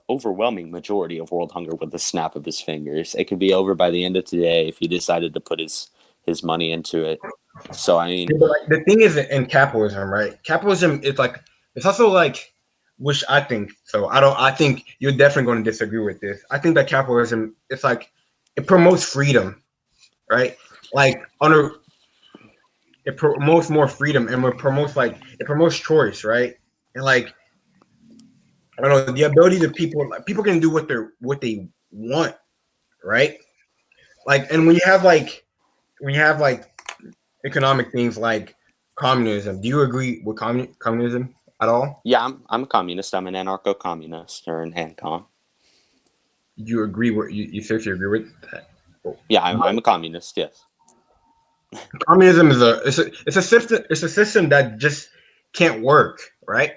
overwhelming majority of world hunger with the snap of his fingers. It could be over by the end of today if he decided to put his money into it. So I mean, but like, the thing is in capitalism, right? Capitalism is like it's also like, which I think so. I think you're definitely going to disagree with this. I think that capitalism, it's like it promotes freedom, right? Like it promotes more freedom, and it promotes choice, right? And like I don't know, the ability to people can do what they want, right? Like, and when you have like economic things like communism, do you agree with communism at all? yeah, I'm a communist. I'm an anarcho-communist or an ANCOM. You agree with you seriously agree with that? Yeah, I'm a communist. Yes. Communism is it's a system that just can't work, right?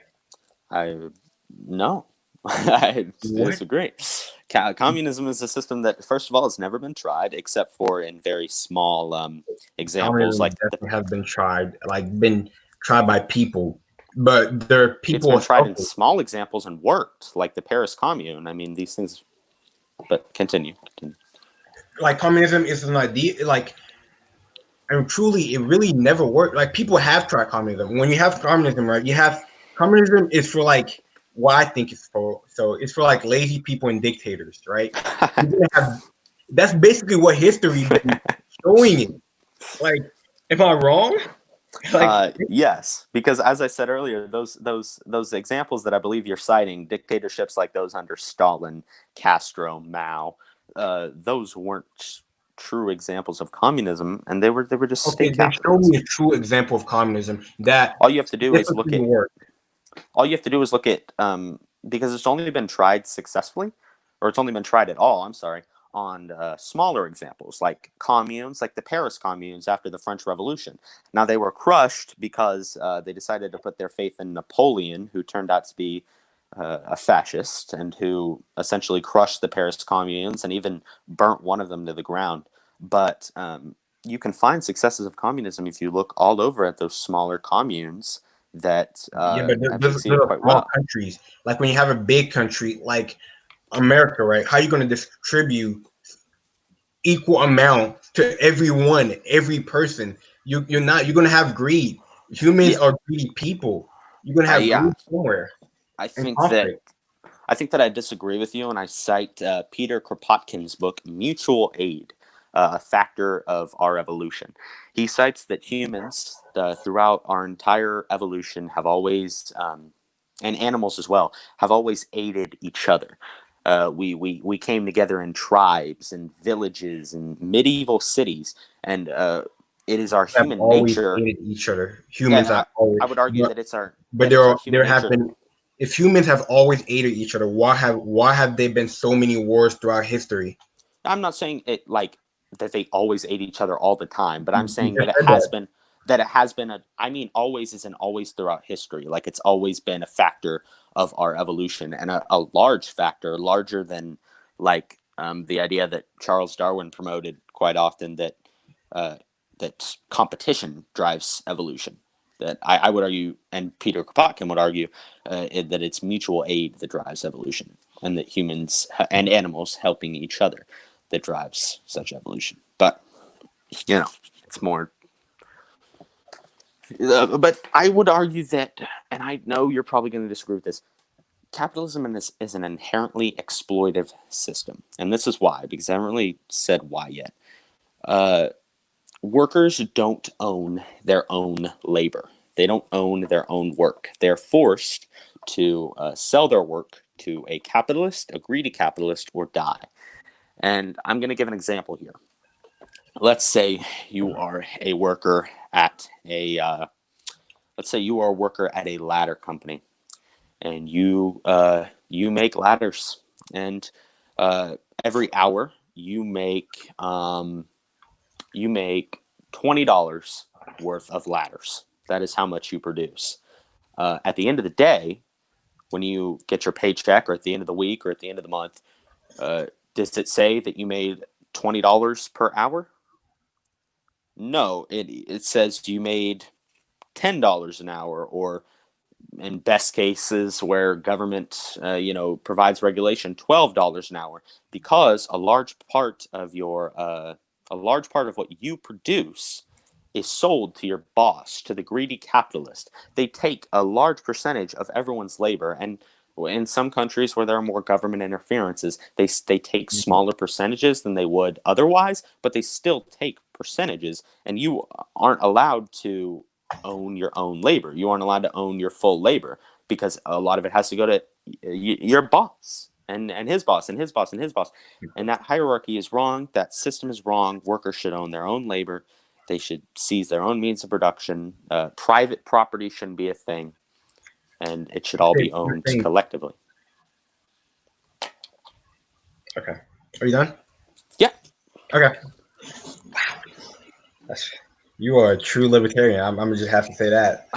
No, I What? disagree. Communism is a system that, first of all, has never been tried except for in very small examples, Communism like definitely has been tried by people, but there are it's people. been tried in small examples and worked, like the Paris Commune. I mean, these things. But continue. Like communism is an idea, like, and truly, it really never worked. Like people have tried communism. When you have communism, right? You have communism is for like what I think it's for. So it's for like lazy people and dictators, right? That's basically what history been showing it. Like, am I wrong? Like, Yes, because as I said earlier, those examples that I believe you're citing, dictatorships like those under Stalin, Castro, Mao, those weren't true examples of communism, and they were just okay, state then show capitalism. me a true example of communism that All you have to do is look at work. all you have to do is look at because it's only been tried successfully, or it's only been tried at all. I'm sorry, on smaller examples like communes, like the Paris communes after the French Revolution. Now they were crushed because they decided to put their faith in Napoleon, who turned out to be a fascist and who essentially crushed the Paris communes and even burnt one of them to the ground. But you can find successes of communism if you look all over at those smaller communes that Yeah, but have those succeeded are quite small well. countries. Like when you have a big country like America, right? How are you going to distribute equal amount to everyone, every person? You're not. You're going to have greed. Humans are greedy people. You're going to have Yeah, greed somewhere I and think that conflict. I disagree with you, and I cite Peter Kropotkin's book "Mutual Aid: A Factor of Our Evolution." He cites that humans, throughout our entire evolution, have always, and animals as well, have always aided each other. We came together in tribes and villages and medieval cities, and it is our Have human always nature. hated each other. Yeah, Humans and have always, I would argue but, that it's our but human there have nature. been. If humans have always hated each other, why have there been so many wars throughout history? I'm not saying it like that they always ate each other all the time, but I'm You saying just that said that. it has been a I mean always isn't always throughout history. Like it's always been a factor of our evolution and a large factor, larger than like the idea that Charles Darwin promoted quite often uh, that competition drives evolution. That I would argue, and Peter Kropotkin would argue, that it's mutual aid that drives evolution, and that humans and animals helping each other that drives such evolution. But it's more. But I would argue that, and I know you're probably going to disagree with this. Capitalism is an inherently exploitive system, and this is why, because I haven't really said why yet. Workers don't own their own labor. They don't own their own work. They're forced to sell their work to a capitalist, a greedy capitalist, or die. And I'm going to give an example here. Let's say you are a worker at a ladder company, and you make ladders, and every hour you make $20 worth of ladders. That is how much you produce. At the end of the day, when you get your paycheck, or at the end of the week, or at the end of the month, does it say that you made $20 per hour? No, it says you made $10 an hour, or in best cases where government provides regulation, $12 an hour, because a large part of what you produce is sold to your boss, to the greedy capitalist. They take a large percentage of everyone's labor, and in some countries where there are more government interferences, they take smaller percentages than they would otherwise, but they still take percentages, and you aren't allowed to own your own labor. You aren't allowed to own your full labor, because a lot of it has to go to your boss and his boss and his boss and his boss. And that hierarchy is wrong. That system is wrong. Workers should own their own labor. They should seize their own means of production. Private property shouldn't be a thing, and it should all be owned collectively. Okay. Are you done? Yeah. Okay. Wow. You are a true libertarian. I'm gonna just have to say that.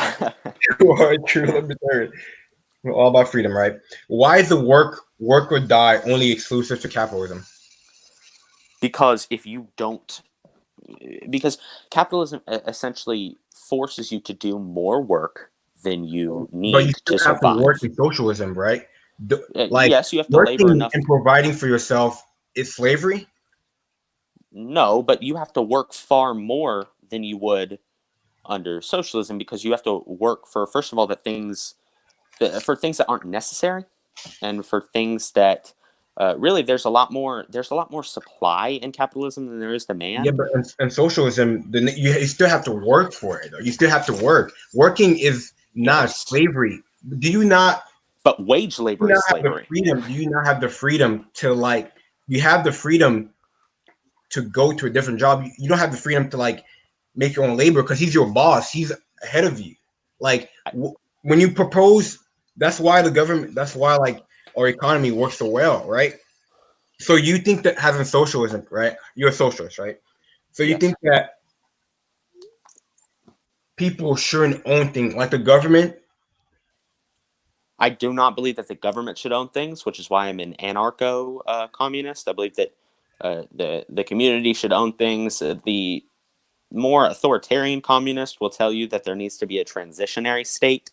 You are a true libertarian. We're all about freedom, right? Why is the work or die only exclusive to capitalism? Because capitalism essentially forces you to do more work than you need but you still to have survive. to work in socialism, right? Yes, you have to labor enough. And providing for yourself is slavery? No, but you have to work far more than you would under socialism, because you have to work for, first of all, for things that aren't necessary, and for things that really there's a lot more supply in capitalism than there is demand. Yeah, but in socialism, you still have to work for it. Though. You still have to work. Working is not slavery. Do you not? But wage labor is slavery. Do you not have the freedom to You have the freedom to go to a different job. You don't have the freedom to make your own labor, because he's your boss. He's ahead of you. When you propose, that's why our economy works so well, right? So you think that having socialism, right? You're a socialist, right? So you think that people shouldn't own things like the government? I do not believe that the government should own things, which is why I'm an anarcho-communist. I believe that the community should own things. The more authoritarian communist will tell you that there needs to be a transitionary state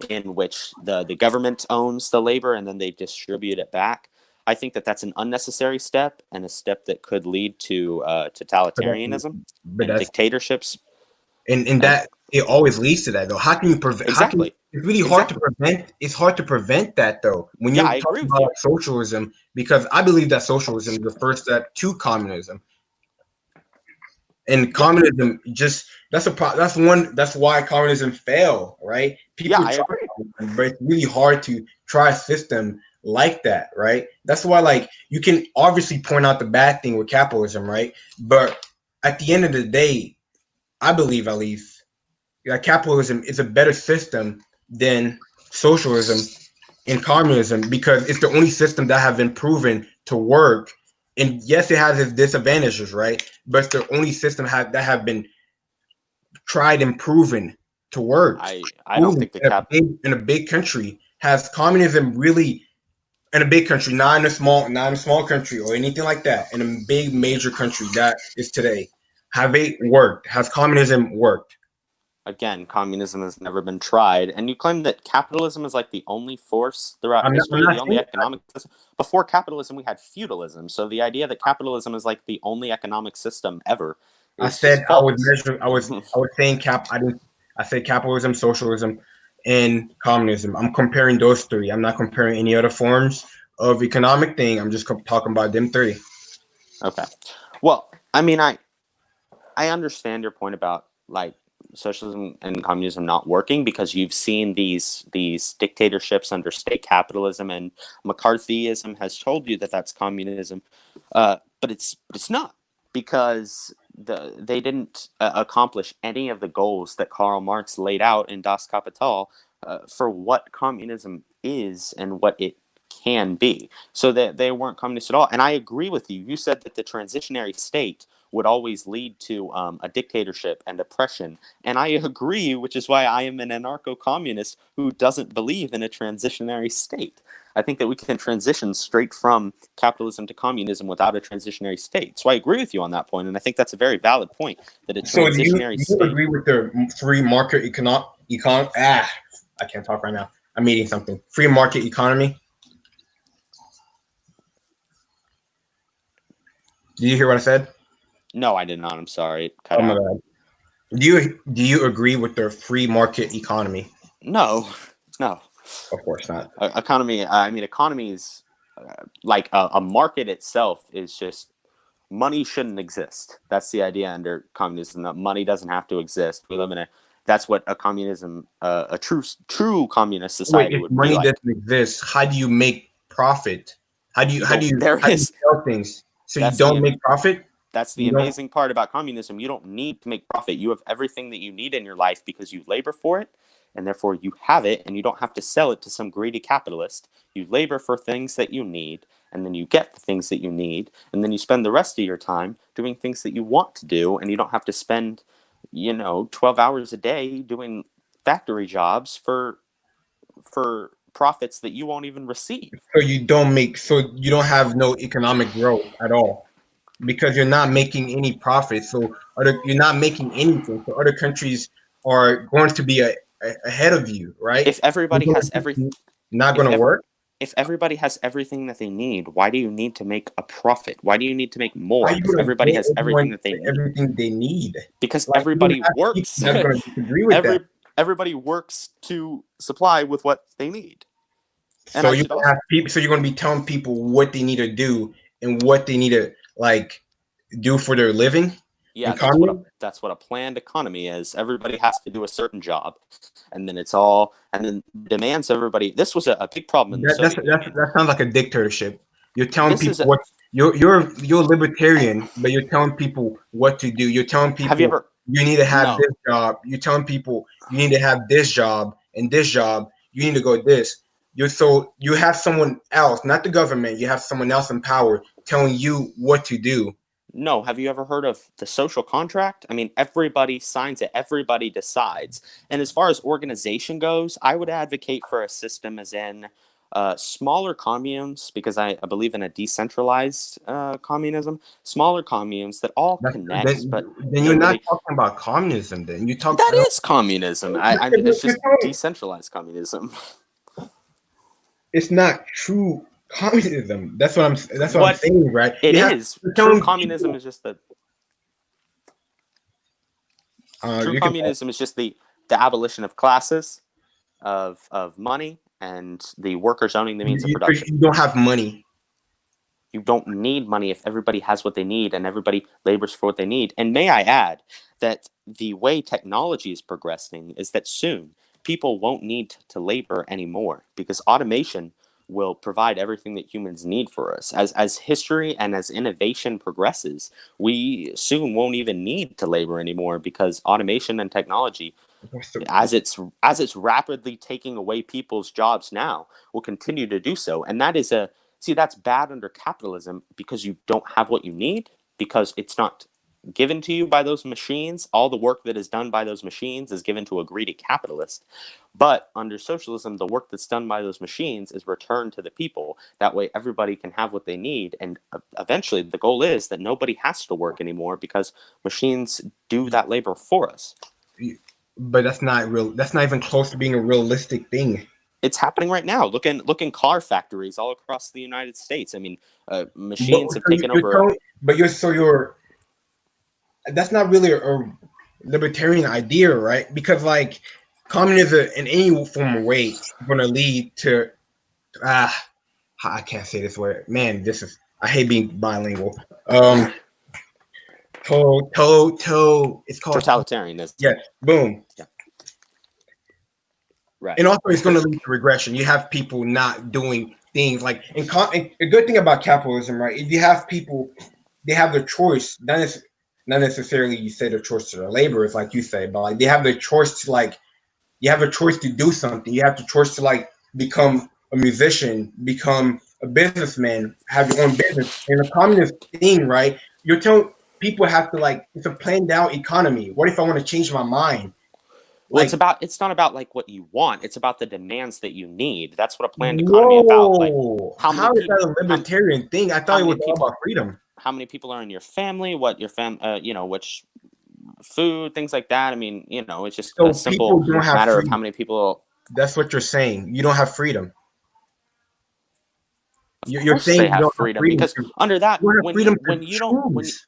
in which the government owns the labor and then they distribute it back. I think that that's an unnecessary step, and a step that could lead to totalitarianism and dictatorships. And that it always leads to that, though. How can you prevent? Exactly. It's really hard to prevent. It's hard to prevent that, though. When you're talking about socialism, because I believe that socialism is the first step to communism. And communism that's why communism failed, right? People try, but it's really hard to try a system like that, right? That's why you can obviously point out the bad thing with capitalism, right? But at the end of the day, I believe at least that capitalism is a better system than socialism and communism, because it's the only system that have been proven to work. And yes, it has its disadvantages, right? But it's the only system that have been tried and proven to work. I don't think in a big country has communism really, in a big country, not in a small country or anything like that. In a big major country that is today, have it worked? Has communism worked? Again, communism has never been tried, and you claim that capitalism is the only force throughout history, the only economic system. Before capitalism, we had feudalism. So the idea that capitalism is the only economic system ever. I said I was saying I said capitalism, socialism, and communism. I'm comparing those three. I'm not comparing any other forms of economic thing. I'm just talking about them three. Okay. Well, I mean, I understand your point about socialism and communism not working, because you've seen these dictatorships under state capitalism, and McCarthyism has told you that that's communism, but it's not, because they didn't accomplish any of the goals that Karl Marx laid out in Das Kapital for what communism is and what it can be. So that they weren't communist at all. And I agree with you. You said that the transitionary state would always lead to a dictatorship and oppression. And I agree, which is why I am an anarcho-communist who doesn't believe in a transitionary state. I think that we can transition straight from capitalism to communism without a transitionary state. So I agree with you on that point, and I think that's a very valid point, that a So transitionary do you state... agree with the free market I can't talk right now. I'm eating something. Free market economy. Do you hear what I said? No, I did not. I'm sorry. It cut Oh my out. God. Do you agree with the free market economy? No, no. Of course not. Economy. I mean, economies, like a market itself, is just money shouldn't exist. That's the idea under communism, that money doesn't have to exist. We live in a... That's what a communism, a true communist Wait, society if would be money like. doesn't exist, how do you make profit? How do you You how do don't. you There how do you is. sell things? So you That's the don't make profit? That's the You don't. amazing part about communism. You don't need to make profit. You have everything that you need in your life because you labor for it, and therefore you have it, and you don't have to sell it to some greedy capitalist. You labor for things that you need, and then you get the things that you need, and then you spend the rest of your time doing things that you want to do, and you don't have to spend, 12 hours a day doing factory jobs for profits that you won't even receive. So you don't have no economic growth at all because you're not making any profit. So you're not making anything. So other countries are going to be ahead of you, right? If everybody has Not if going to ev- work. if everybody has everything that they need, why do you need to make a profit? Why do you need to make How more you if going to everybody get has everything everyone that they need? everything they need? Because Like you're going to everybody have people works. that's going to disagree with that. Everybody works to supply with what they need. And So I you're should going to also... have people. So you're going to be telling people what they need to do and what they need to like do for their living Yeah, and comedy. that's what a planned economy is. Everybody has to do a certain job, and then demands everybody. This was a big problem in the Soviet Union. That sounds like a dictatorship. You're telling This people is a... what you're libertarian, but you're telling people what to do. You're telling Have you people ever... you need to have No, this job. You're telling people you need to have this job and this job. You need to go this. You have someone else, not the government. You have someone else in power telling you what to do. no. Have you ever heard of the social contract? I mean, everybody signs it. Everybody decides. And as far as organization goes, I would advocate for a system as in smaller communes, because I believe in a decentralized communism. Smaller communes that all That's, connect, but then you're they're not really... talking about communism. Then you talk. That is communism. It's You're just telling decentralized communism. it's not true communism. That's what I'm What saying, right? it is, You're true telling communism people. is just the true You can communism is just the abolition of classes, of money, and the workers owning the means of production. you don't have money. You don't need money if everybody has what they need and everybody labors for what they need. And may I add that the way technology is progressing is that soon people won't need to labor anymore, because automation will provide everything that humans need for us. As history and as innovation progresses, we soon won't even need to labor anymore, because automation and technology, What's the, as it's rapidly taking away people's jobs now, will continue to do so. And that is that's bad under capitalism, because you don't have what you need, because it's not given to you by those machines. All the work that is done by those machines is given to a greedy capitalist. But under socialism, the work that's done by those machines is returned to the people. That way everybody can have what they need, and eventually the goal is that nobody has to work anymore, because machines do that labor for us. but that's not real. That's not even close to being a realistic thing. It's happening right now. Look in car factories all across the United States. I mean, But machines have so taken you're over. telling, but you're that's not really a libertarian idea, right? Because like communism in any form of way is going to lead to ah I can't say this word, man. This is I hate being bilingual. It's called Totalitarianism. yes. Boom. Yeah. Right. And also, it's going to lead to regression. You have people not doing things like, and a good thing about capitalism, right? If you have people, they have the choice. Not necessarily you say the choice to their laborers, like you say, but like they have the choice to like, you have a choice to do something. You have the choice to like become a musician, become a businessman, have your own business. In a communist thing, right? You're telling people have to like, it's a planned out economy. What if I want to change my mind? Well, Like, it's not about like what you want. It's about the demands that you need. That's what a planned economy about. Like whoa, how many how is people, that a libertarian thing? I how thought it many was all people, about freedom. how many people are in your family, what your which food, things like that. I mean, it's just a So simple people don't have matter of how freedom. many people. That's what you're saying. You don't have freedom. Of You're course, saying they you have don't have freedom freedom because to. under that, You don't have when you freedom to when you don't choose.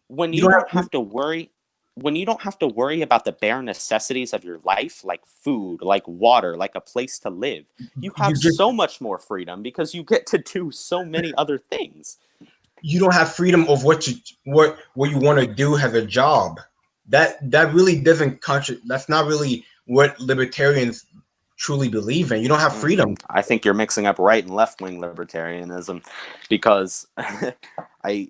when You you don't have don't freedom. have to worry when you don't have to worry about the bare necessities of your life, like food, like water, like a place to live, you have You just so much more freedom because you get to do so many other things. you don't have freedom of what you want to do as a job. That really doesn't that's not really what libertarians truly believe in. You don't have freedom. I think you're mixing up right and left wing libertarianism because I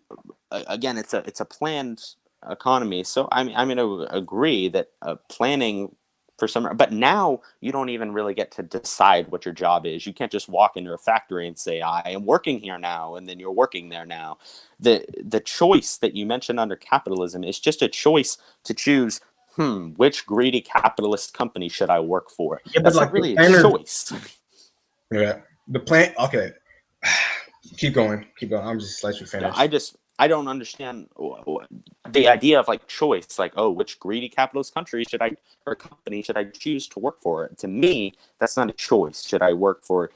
again it's a planned economy. So I'm going to agree that planning for some, but now you don't even really get to decide what your job is. You can't just walk into a factory and say I am working here now and then you're working there now. The choice that you mentioned under capitalism is just a choice to choose which greedy capitalist company should I work for? Yeah, but That's not like the really a planners, choice. yeah, the plan. Okay, keep going, keep going. I'm just let you Yeah, finish. I don't understand the idea of like choice, like which greedy capitalist country should I or company should I choose to work for? To me, that's not a choice. Should I work for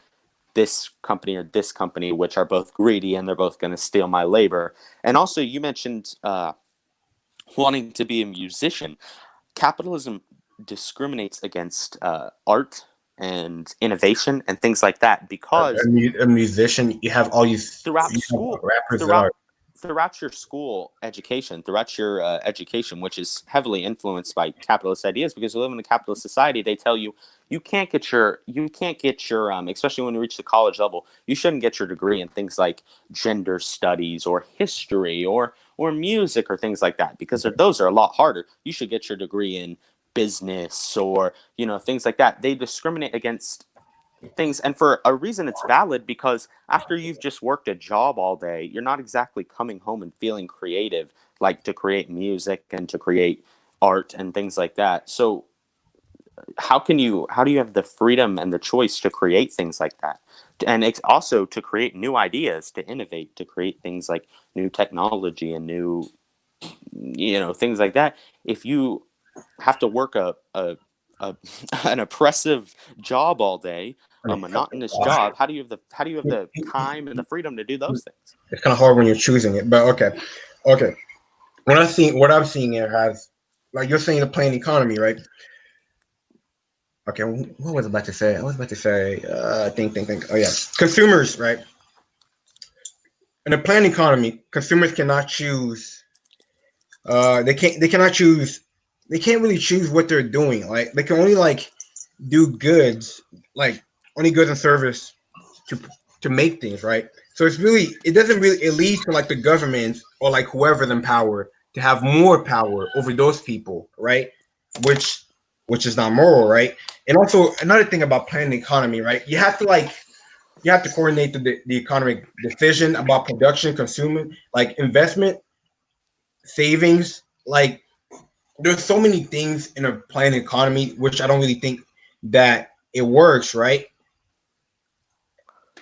this company or this company, which are both greedy and they're both going to steal my labor? And also, you mentioned wanting to be a musician. Capitalism discriminates against art and innovation and things like that because A musician, you have all these throughout you have school, rappers that throughout are. throughout your school education, throughout your education, which is heavily influenced by capitalist ideas, because we live in a capitalist society, they tell you you can't get your especially when you reach the college level, you shouldn't get your degree in things like gender studies or history or music or things like that because those are a lot harder. You should get your degree in business or things like that. They discriminate against things, and for a reason it's valid, because after you've just worked a job all day, you're not exactly coming home and feeling creative, like to create music and to create art and things like that. So how do you have the freedom and the choice to create things like that, and it's also to create new ideas, to innovate, to create things like new technology and new things like that, if you have to work a an oppressive job all day, a monotonous job? How do you have the time and the freedom to do those things? It's kind of hard when you're choosing it, but okay, okay. What I'm seeing here has, like you're saying, the plain economy, right? Okay, what was I about to say? I was about to say, think. Oh yeah, consumers, right? In a planned economy, consumers cannot choose. They can't. They cannot choose. They can't really choose what they're doing. Like they can only like do goods, like only goods and service to to make things, right? So it doesn't really, it leads to like the government or like whoever's in power to have more power over those people, right? Which which is not moral, right? And also another thing about planning the economy, right? You have to coordinate the economic decision about production, consuming, like investment, savings, like there's so many things in a planned economy which I don't really think that it works, right?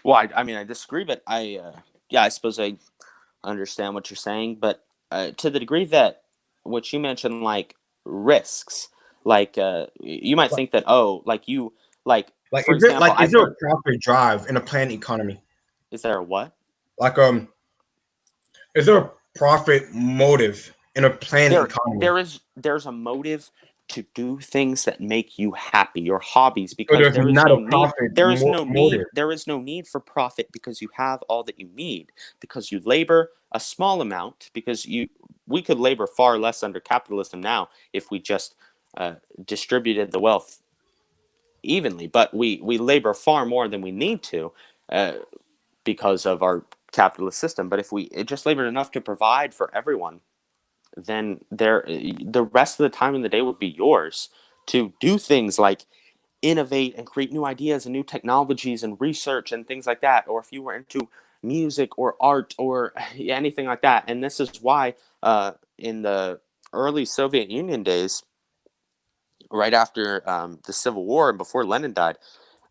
Well, I mean, I disagree, but yeah, I suppose I understand what you're saying, but to the degree that what you mentioned, like risks, like you might think that, like Like, for example, is I've there a heard. profit drive in a planned economy? Is there a what? Like, is there a profit motive in a planned economy? There's a motive to do things that make you happy, your hobbies, So because there's not a profit motive. there is no need for profit, because you have all that you need, because you labor a small amount, because we could labor far less under capitalism now if we just distributed the wealth evenly. But we labor far more than we need to because of our capitalist system. But if we just labored enough to provide for everyone, then the rest of the time in the day would be yours to do things like innovate and create new ideas and new technologies and research and things like that. Or if you were into music or art or anything like that. And this is why in the early Soviet Union days, right after the Civil War and before Lenin died,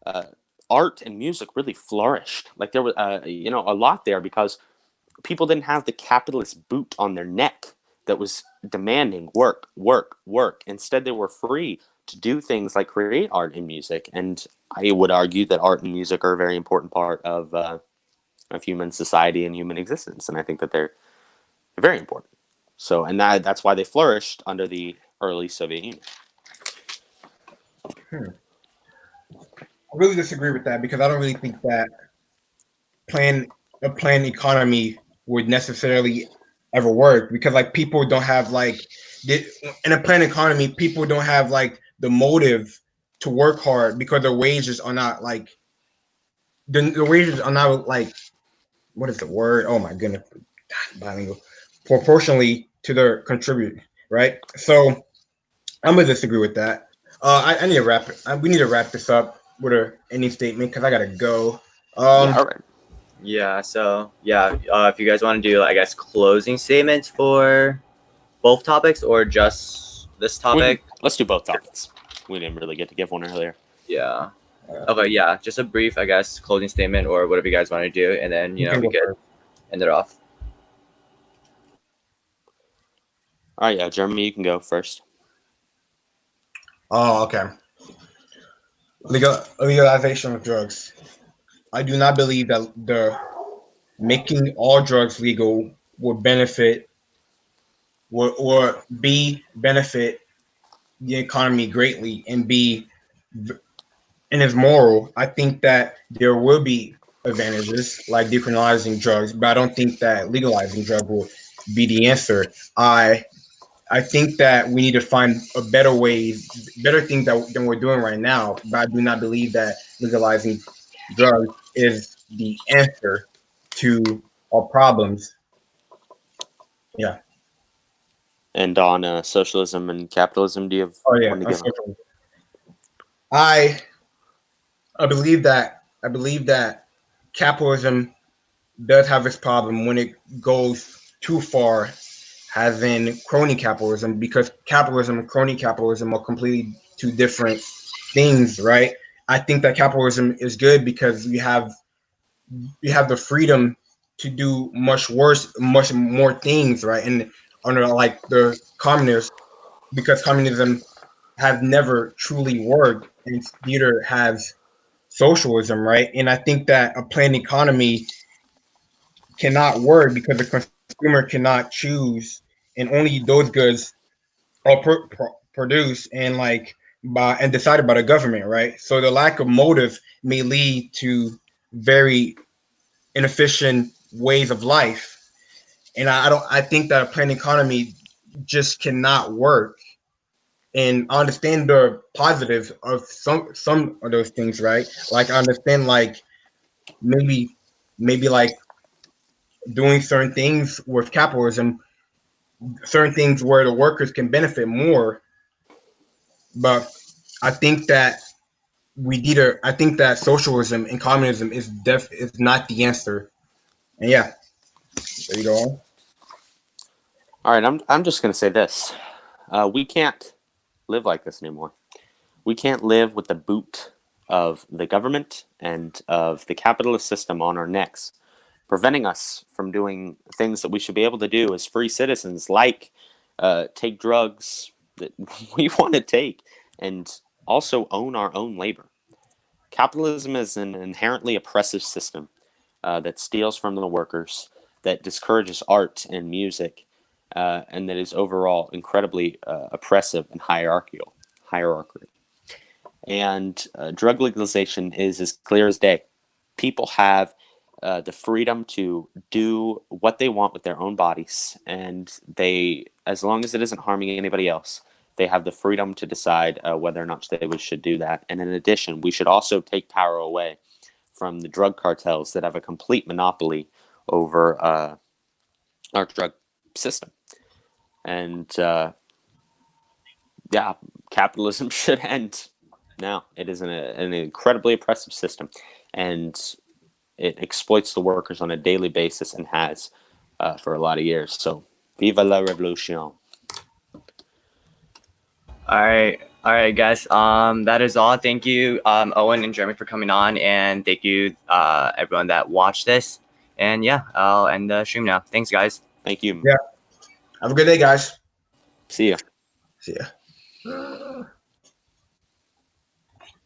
uh, art and music really flourished. Like there was, a lot there because people didn't have the capitalist boot on their neck that was demanding work, work, work. Instead, they were free to do things like create art and music. And I would argue that art and music are a very important part of human society and human existence. And I think that they're very important. So, and that's why they flourished under the early Soviet Union. I really disagree with that because I don't really think that a planned economy would necessarily ever work because like people don't have like in a planned economy people don't have like the motive to work hard because their wages are not like the wages are not like what is the word? Oh my goodness, bilingual. Proportionally to their contribute, right? So I'm gonna disagree with that. I need to wrap it. We need to wrap this up with a ending statement because I gotta go. Yeah, all right. Yeah. So yeah, if you guys want to do, I guess, closing statements for both topics or just this topic. Let's do both topics. We didn't really get to give one earlier. Yeah. Okay. Yeah. Just a brief, I guess, closing statement or whatever you guys want to do, and then we could end it off. All right. Yeah, Jeremy, you can go first. Oh, okay. Legalization of drugs. I do not believe that the making all drugs legal would benefit or B benefit the economy greatly and B and is moral. I think that there will be advantages like decriminalizing drugs, but I don't think that legalizing drugs will be the answer. I think that we need to find a better way, better things than we're doing right now. But I do not believe that legalizing drugs is the answer to our problems. Yeah. And on socialism and capitalism, do you have one to give? I believe that capitalism does have its problem when it goes too far, as in crony capitalism, because capitalism and crony capitalism are completely two different things, right? I think that capitalism is good because we have the freedom to do much more things, right? And under like the communists, because communism has never truly worked, and neither has socialism, right? And I think that a planned economy cannot work because the consumer cannot choose, and only those goods are produced and like by and decided by the government, right? So the lack of motive may lead to very inefficient ways of life, and I don't. I think that a planned economy just cannot work. And I understand the positives of some of those things, right? Like I understand like maybe like doing certain things with capitalism, certain things where the workers can benefit more. But I think that I think that socialism and communism is not the answer. And yeah, there you go. All right, I'm just going to say this. We can't live like this anymore. We can't live with the boot of the government and of the capitalist system on our necks, preventing us from doing things that we should be able to do as free citizens, like take drugs that we want to take and also own our own labor. Capitalism is an inherently oppressive system that steals from the workers, that discourages art and music, and that is overall incredibly oppressive and hierarchical. And drug legalization is as clear as day. People have the freedom to do what they want with their own bodies, and they, as long as it isn't harming anybody else, they have the freedom to decide whether or not they should do that. And in addition, we should also take power away from the drug cartels that have a complete monopoly over our drug system. And yeah, capitalism should end now. It is an incredibly oppressive system, and it exploits the workers on a daily basis and has for a lot of years. So, viva la revolution! All right, guys. That is all. Thank you, Owen and Jeremy, for coming on, and thank you, everyone that watched this. And yeah, I'll end the stream now. Thanks, guys. Thank you. Yeah. Have a good day, guys. See ya. See ya.